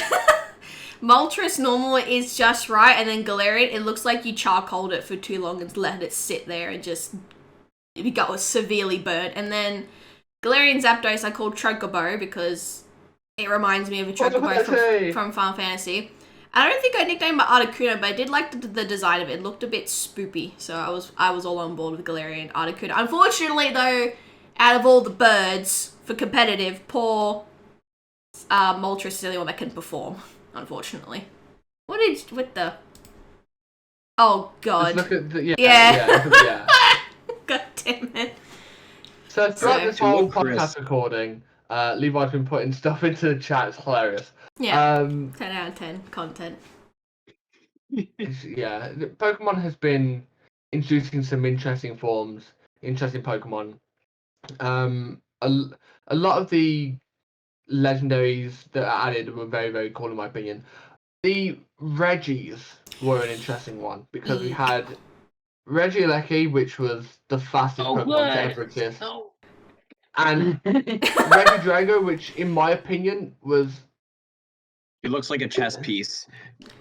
Moltres normal is just right, and then Galarian, it looks like you charcoaled it for too long and let it sit there and just it got severely burnt. And then Galarian Zapdos I called Chocobo because it reminds me of a Chocobo from Final Fantasy. I don't think I nicknamed my Articuno, but I did like the design of it. It looked a bit spoopy, so I was all on board with Galarian Articuno. Unfortunately, though, out of all the birds for competitive, poor Moltres is the only one that can perform. Unfortunately. What the... Oh, God. Just look at the... Yeah. God damn it. So throughout this whole podcast recording, Levi's been putting stuff into the chat. It's hilarious. Yeah. 10 out of 10 content. Yeah. Pokemon has been introducing some interesting forms, interesting Pokemon. A lot of the legendaries that are added were very, very cool in my opinion. The Reggies were an interesting one because we had Regieleki, which was the fastest Pokemon to ever exist, and Regidrago, which in my opinion was. It looks like a chess piece.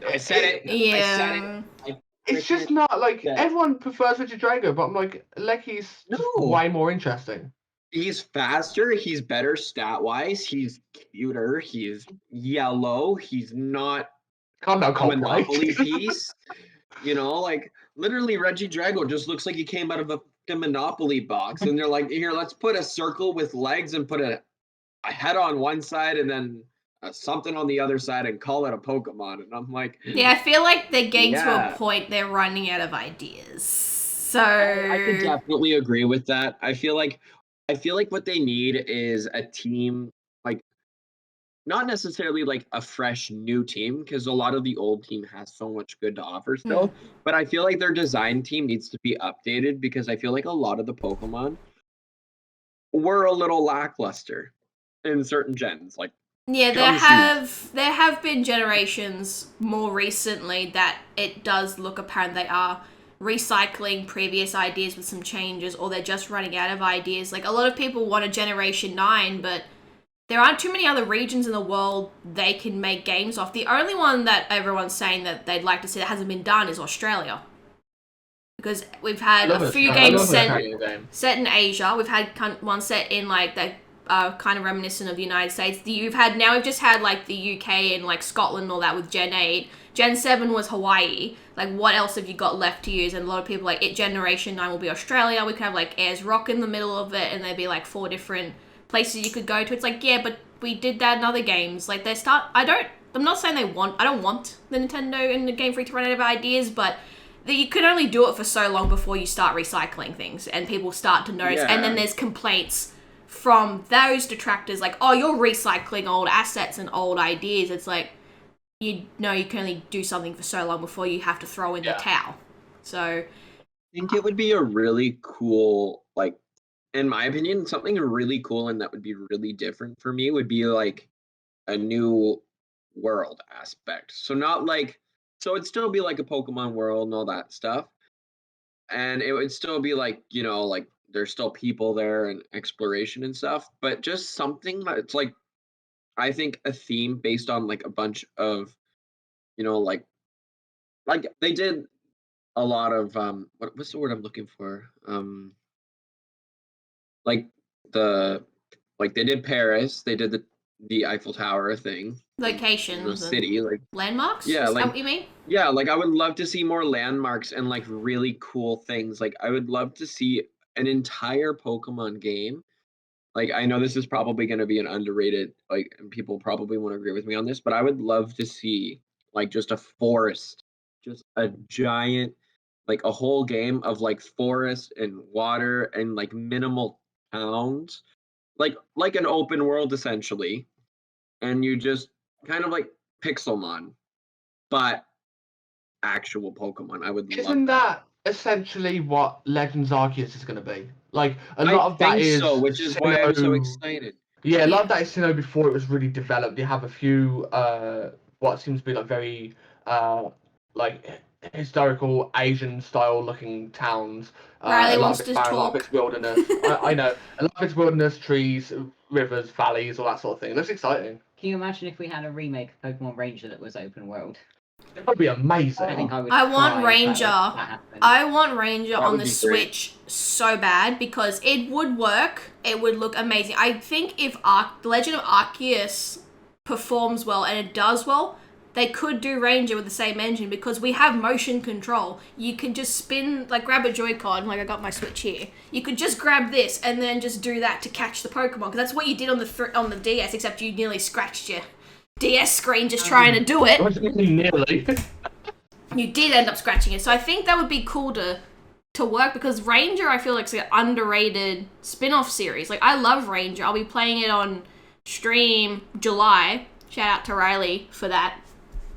I said it. Yeah. I said it. It's just not like everyone prefers Regidrago, but I'm like Leki's just way more interesting. He's faster. He's better stat wise. He's cuter. He's yellow. He's not a Monopoly piece. You know, like literally Regidrago just looks like he came out of a Monopoly box, and they're like, here, let's put a circle with legs and put a head on one side and then something on the other side and call it a Pokemon. And I'm like, yeah, I feel like they're getting to a point they're running out of ideas. So I could definitely agree with that. I feel like what they need is a team, like not necessarily like a fresh new team, because a lot of the old team has so much good to offer still. But I feel like their design team needs to be updated, because I feel like a lot of the Pokemon were a little lackluster in certain gens. Like, yeah, there have been generations more recently that it does look apparent they are recycling previous ideas with some changes, or they're just running out of ideas. Like, a lot of people want a Generation 9, but there aren't too many other regions in the world they can make games off. The only one that everyone's saying that they'd like to see that hasn't been done is Australia. Because we've had a few games set in Asia. We've had one set in, like, the kind of reminiscent of the United States. We've just had like the UK and like Scotland and all that with Gen 8. Gen 7 was Hawaii. Like, what else have you got left to use? And a lot of people like, Generation 9 will be Australia. We could have like Ayers Rock in the middle of it, and there'd be like 4 different places you could go to. It's like, yeah, but we did that in other games. Like, I'm not saying I don't want the Nintendo and the Game Freak to run out of ideas, but you can only do it for so long before you start recycling things and people start to notice. Yeah. And then there's complaints from those detractors, like, oh, you're recycling old assets and old ideas. It's like, you can only do something for so long before you have to throw in the towel. So I think it would be a really cool, like, in my opinion, something really cool and that would be really different for me would be like a new world aspect. So it'd still be like a Pokemon world and all that stuff. And it would still be like, like there's still people there and exploration and stuff, but just something that's like, I think a theme based on like a bunch of, like they did a lot of what's the word I'm looking for? Like they did Paris, they did the Eiffel Tower thing. Locations. The city, like landmarks? Yeah, Is like, that what you mean? Yeah, like I would love to see more landmarks and like really cool things. Like I would love to see an entire Pokemon game. Like, I know this is probably going to be an underrated, like, and people probably won't agree with me on this, but I would love to see like just a forest, just a giant, like a whole game of like forest and water and like minimal towns, like an open world essentially, and you just kind of like Pixelmon, but actual Pokemon. I would Isn't love that essentially what Legends Arceus is going to be? Like, a lot of that is so, which is why I'm so excited. Yeah, a lot of that is Sinnoh before it was really developed. You have a few what seems to be like very like historical Asian style looking towns. Rileyy a lot wants of to it's barren, a lot of talk. it's wilderness. I know. A lot of it's wilderness, trees, rivers, valleys, all that sort of thing. It looks exciting. Can you imagine if we had a remake of Pokemon Ranger that was open world? It would be amazing. I think I would. I want Ranger. I want Ranger on the be Switch so bad because it would work. It would look amazing. I think if The Legend of Arceus performs well and it does well, they could do Ranger with the same engine because we have motion control. You can just spin, like grab a Joy-Con, like I got my Switch here. You could just grab this and then just do that to catch the Pokemon because that's what you did on the DS, except you nearly scratched your DS screen just trying to do it. Nearly. You did end up scratching it. So I think that would be cool to work because Ranger, I feel like, is an underrated spin-off series. Like, I love Ranger. I'll be playing it on stream July. Shout out to Rileyy for that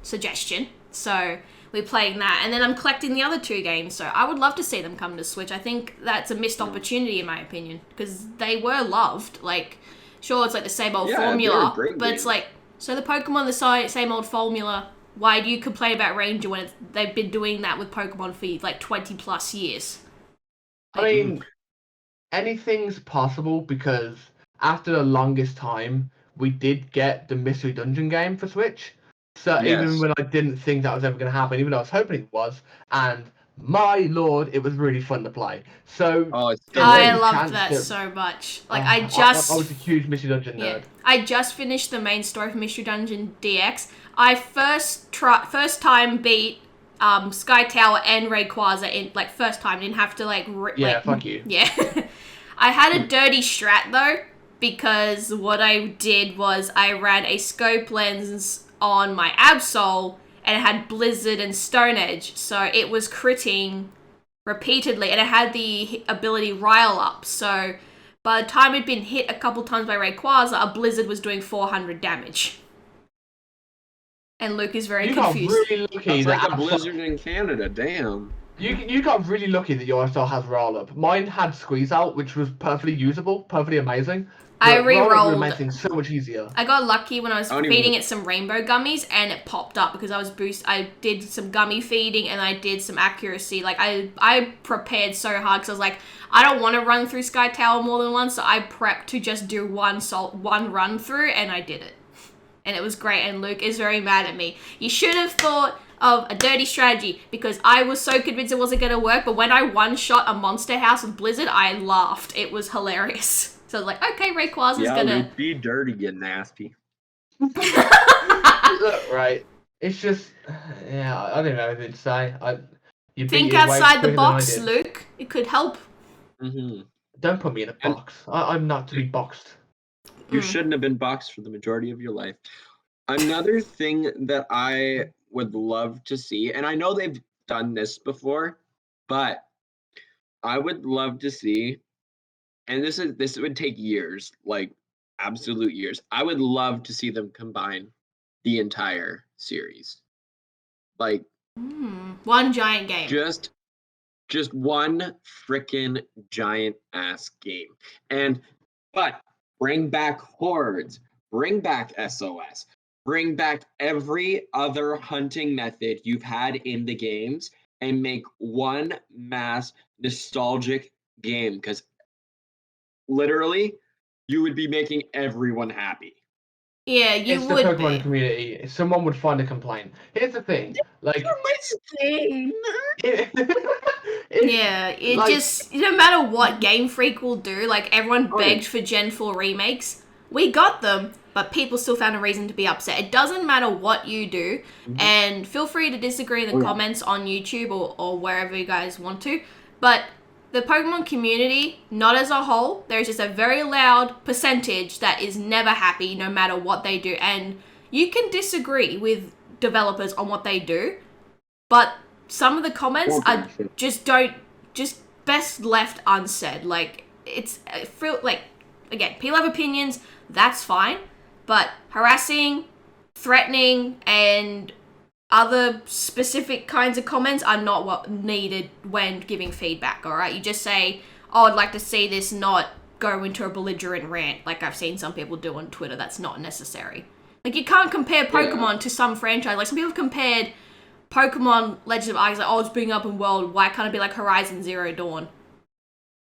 suggestion. So we're playing that. And then I'm collecting the other 2 games. So I would love to see them come to Switch. I think that's a missed opportunity in my opinion because they were loved. Like, sure, it's like the same old Yeah, they're formula, great but it's games. like, so the Pokemon, the same old formula. Why do you complain about Ranger when they've been doing that with Pokemon for like 20 plus years? I mean, anything's possible because after the longest time, we did get the Mystery Dungeon game for Switch. So even Yes. when I didn't think that was ever going to happen, even though I was hoping it was, and my lord, it was really fun to play. So Oh, it's there's I any loved chance that that- so much. Like, I was a huge Mystery Dungeon yeah, nerd. I just finished the main story for Mystery Dungeon DX. I first time beat Sky Tower and Rayquaza in like first time. Didn't have to like Fuck you. Yeah. I had a dirty strat though because what I did was I ran a scope lens on my Absol and it had Blizzard and Stone Edge, so it was critting repeatedly and it had the ability Rile Up. So by the time it'd been hit a couple times by Rayquaza, a Blizzard was doing 400 damage. And Luke is very You confused. got really lucky That's that like a Absol- blizzard in Canada. Damn. You got really lucky that your SL has roll up. Mine had squeeze out, which was perfectly usable, perfectly amazing. I But roll up re-rolled. would make things so much easier. I got lucky when I was I don't even- feeding it some rainbow gummies and it popped up because I did some gummy feeding and I did some accuracy. Like I prepared so hard because I was like, I don't want to run through Sky Tower more than once, so I prepped to just do one run through and I did it. And it was great, and Luke is very mad at me. You should have thought of a dirty strategy because I was so convinced it wasn't going to work, but when I one-shot a monster house with Blizzard, I laughed. It was hilarious. So I was like, okay, Rayquaza's gonna... Luke, be dirty, get nasty. Right. It's just, yeah, I don't know anything to say. You Think beat it way outside the quicker than I box, did. Luke. It could help. Mm-hmm. Don't put me in a And- box. I'm not to be boxed. You shouldn't have been boxed for the majority of your life. Another thing that I would love to see, and I know they've done this before, but I would love to see, and this would take years, like absolute years. I would love to see them combine the entire series. Like One giant game. just one freaking giant ass game. But bring back hordes, bring back SOS, bring back every other hunting method you've had in the games and make one mass nostalgic game, because literally you would be making everyone happy. Yeah, you It's the would Pokemon be. community. Someone would find a complaint. Here's the thing, like, Yeah, it like- just, no matter what Game Freak will do, like everyone begged for Gen 4 remakes. We got them, but people still found a reason to be upset. It doesn't matter what you do, and feel free to disagree in the comments on YouTube or wherever you guys want to, but the Pokemon community, not as a whole, there's just a very loud percentage that is never happy no matter what they do, and you can disagree with developers on what they do, but some of the comments are just best left unsaid. Like, it's like, again, people have opinions, that's fine, but harassing, threatening, and other specific kinds of comments are not what needed when giving feedback, alright? You just say, oh, I'd like to see this, not go into a belligerent rant like I've seen some people do on Twitter. That's not necessary. Like, you can't compare Pokemon to some franchise. Like, some people have compared Pokemon Legends of Arceus, like, oh, it's being open world, why can't it be like Horizon Zero Dawn?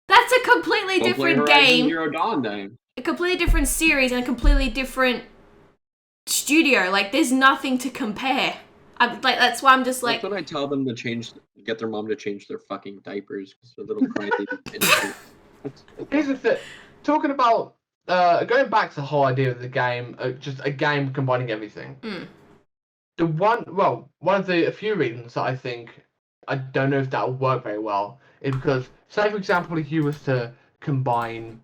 That's a completely different game. Zero Dawn then. A completely different series and a completely different studio. Like, there's nothing to compare. That's why I'm just like... That's when I tell them to get their mom to change their fucking diapers because they're little crybaby. Here's the thing. Talking about going back to the whole idea of the game, just a game combining everything. One of a few reasons that I think I don't know if that'll work very well is because, say for example, if you was to combine,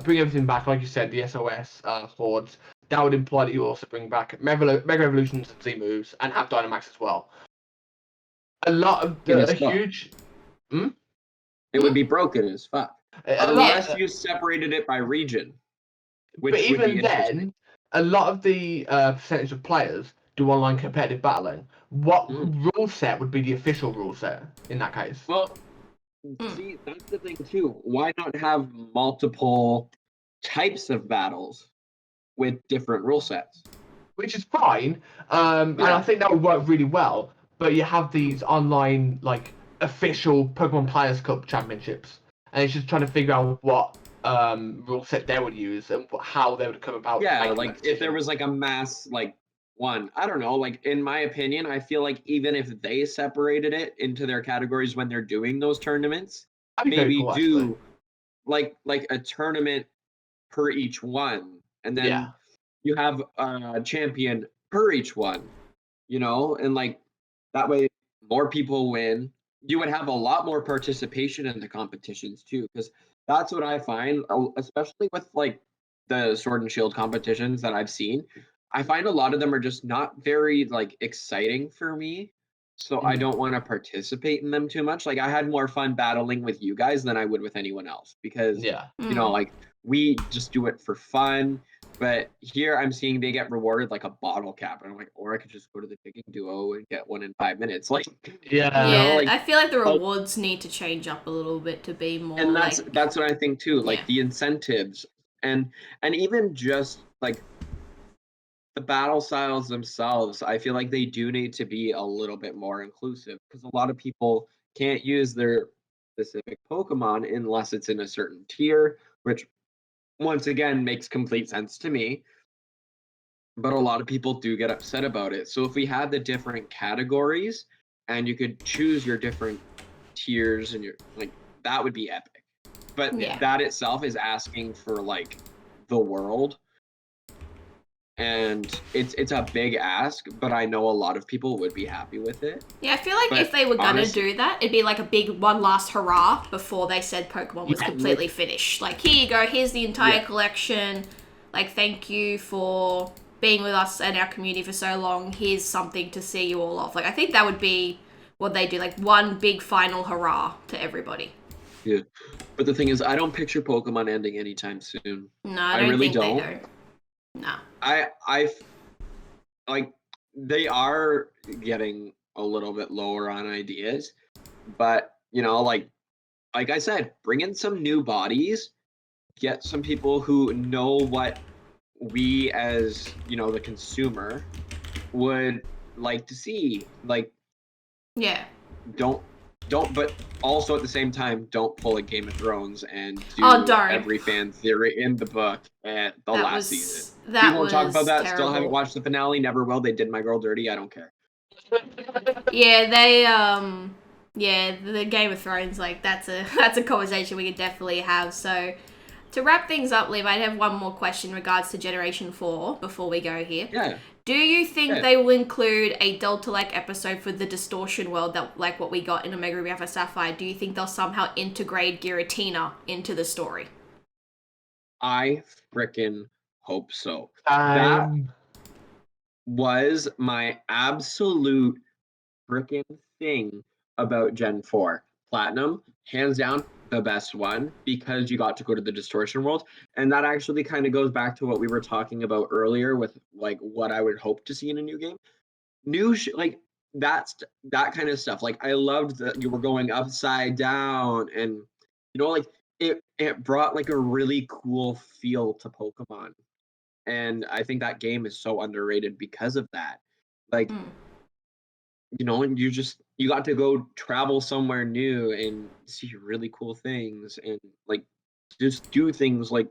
bring everything back, like you said, the SOS hordes, that would imply that you also bring back Mega Evolutions and Z moves and have Dynamax as well. A lot of huge. It would be broken as fuck. Unless you separated it by region. Which but would be even then, a lot of the percentage of players do online competitive battling. What rule set would be the official rule set in that case? Well, see, that's the thing too. Why not have multiple types of battles with different rule sets. Which is fine, and I think that would work really well. But you have these online, like, official Pokemon Players Cup championships, and it's just trying to figure out what rule set they would use and how they would come about. Yeah, making like that if there decision. was like a mass like one, I don't know, like in my opinion, I feel like even if they separated it into their categories when they're doing those tournaments, That'd be very maybe cool, actually. do like a tournament per each one, and then Yeah. you have a champion per each one, and like that way more people win. You would have a lot more participation in the competitions too, because that's what I find, especially with like the Sword and Shield competitions that I've seen. I find a lot of them are just not very like exciting for me. So I don't want to participate in them too much. Like I had more fun battling with you guys than I would with anyone else because Yeah. like we just do it for fun. But here I'm seeing they get rewarded like a bottle cap, and I'm like, or I could just go to the digging duo and get one in 5 minutes. Like, Yeah. I feel like the rewards need to change up a little bit to be more. And that's what I think too. Like the incentives and even just like the battle styles themselves, I feel like they do need to be a little bit more inclusive because a lot of people can't use their specific Pokemon unless it's in a certain tier, which once again makes complete sense to me. But a lot of people do get upset about it. So if we had the different categories and you could choose your different tiers and your like that would be epic. But that itself is asking for like the world. And it's a big ask, but I know a lot of people would be happy with it. Yeah, I feel like if they were gonna do that, it'd be like a big one last hurrah before they said Pokemon was completely finished. Like, here you go, here's the entire collection. Like, thank you for being with us and our community for so long. Here's something to see you all off. Like, I think that would be what they do, like one big final hurrah to everybody. Yeah, but the thing is, I don't picture Pokemon ending anytime soon. No, I really don't. They don't. No. I like they are getting a little bit lower on ideas, but like I said, bring in some new bodies, get some people who know what we as the consumer would like to see. Like, don't but also at the same time don't pull a Game of Thrones and do every fan theory in the book at the last season. We won't talk about that. Terrible. Still haven't watched the finale, never will. They did my girl dirty. I don't care. Yeah, they the Game of Thrones, like that's a conversation we could definitely have. So to wrap things up, Liv, I have one more question in regards to Generation 4 before we go here. Yeah. Do you think they will include a Delta-like episode for the Distortion world, that like what we got in Omega Ruby Alpha Sapphire? Do you think they'll somehow integrate Giratina into the story? I frickin' hope so. That was my absolute frickin' thing about Gen 4. Platinum, hands down, the best one because you got to go to the Distortion world, and that actually kind of goes back to what we were talking about earlier with like what I would hope to see in a new game. Like that kind of stuff. Like I loved that you were going upside down, and like it brought like a really cool feel to Pokemon, and I think that game is so underrated because of that. Like and you got to go travel somewhere new and see really cool things and like just do things like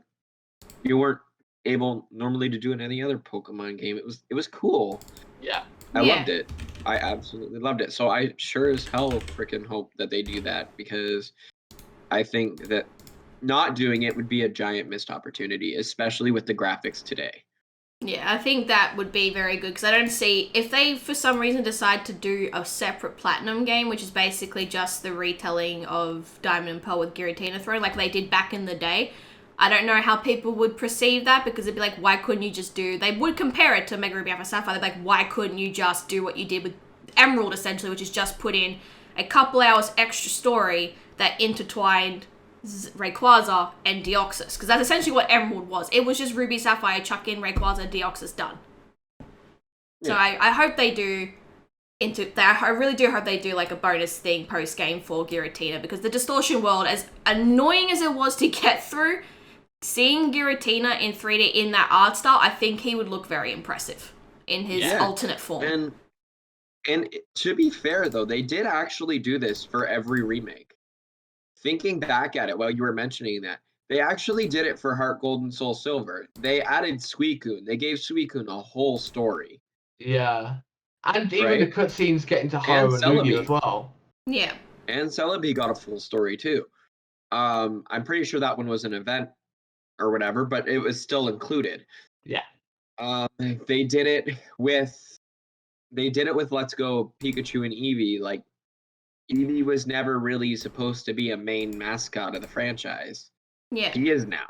you weren't able normally to do in any other Pokemon game. It was cool. Yeah. I loved it. I absolutely loved it. So I sure as hell freaking hope that they do that because I think that not doing it would be a giant missed opportunity, especially with the graphics today. Yeah, I think that would be very good because I don't see if they for some reason decide to do a separate Platinum game, which is basically just the retelling of Diamond and Pearl with Giratina thrown like they did back in the day. I don't know how people would perceive that because it'd be like, why couldn't you just do... They would compare it to Mega Ruby Alpha Sapphire. They'd be like, why couldn't you just do what you did with Emerald, essentially, which is just put in a couple hours extra story that intertwined Rayquaza and Deoxys, because that's essentially what Emerald was. It was just Ruby Sapphire, chuck in Rayquaza, Deoxys, done. So I hope they do I really do hope they do like a bonus thing post game for Giratina, because the Distortion world, as annoying as it was to get through, seeing Giratina in 3D in that art style, I think he would look very impressive in his alternate form. And to be fair, though, they did actually do this for every remake. Thinking back at it while you were mentioning that, they actually did it for Heart Gold and Soul Silver. They added Suicune. They gave Suicune a whole story. Yeah. And even the cutscenes getting to Haro and Lugia as well. Yeah. And Celebi got a full story, too. I'm pretty sure that one was an event or whatever, but it was still included. Yeah. They did it with Let's Go Pikachu and Eevee. Like, Eevee was never really supposed to be a main mascot of the franchise. Yeah. He is now.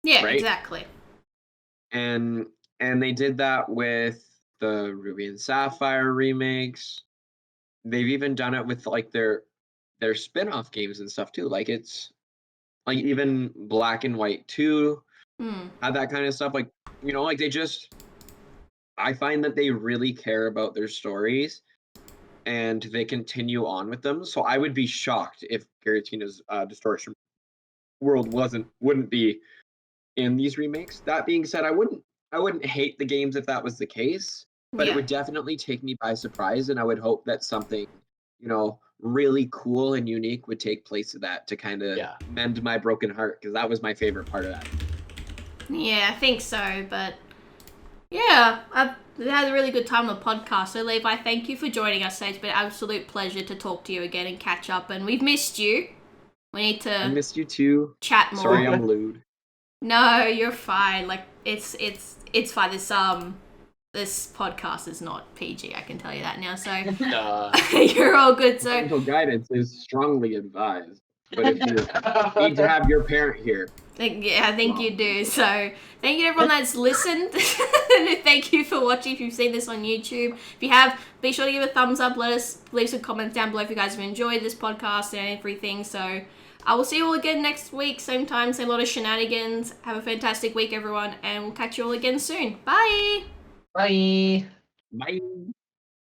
Yeah, right? exactly. And they did that with the Ruby and Sapphire remakes. They've even done it with like their spin-off games and stuff too. Like it's like even Black and White 2 had that kind of stuff. Like, you know, like I find that they really care about their stories and they continue on with them. So I would be shocked if Giratina's Distortion World wouldn't be in these remakes. That being said, I wouldn't hate the games if that was the case, but it would definitely take me by surprise, and I would hope that something, you know, really cool and unique would take place of that to kind of mend my broken heart, because that was my favorite part of that. Yeah, I think so, but yeah, I've had a really good time on the podcast. So Levi, thank you for joining us today. It's been an absolute pleasure to talk to you again and catch up, and we've missed you. We need to I missed you too. Chat more. Sorry I'm lewd. No, you're fine. Like it's fine. This podcast is not PG, I can tell you that now. So you're all good. So parental guidance is strongly advised. But if you need to have your parent here. I think you do. So thank you to everyone that's listened. Thank you for watching. If you've seen this on YouTube, if you have, be sure to give a thumbs up. Let us leave some comments down below if you guys have enjoyed this podcast and everything. So I will see you all again next week, same time, same lot of shenanigans. Have a fantastic week, everyone, and we'll catch you all again soon. Bye. Bye. Bye.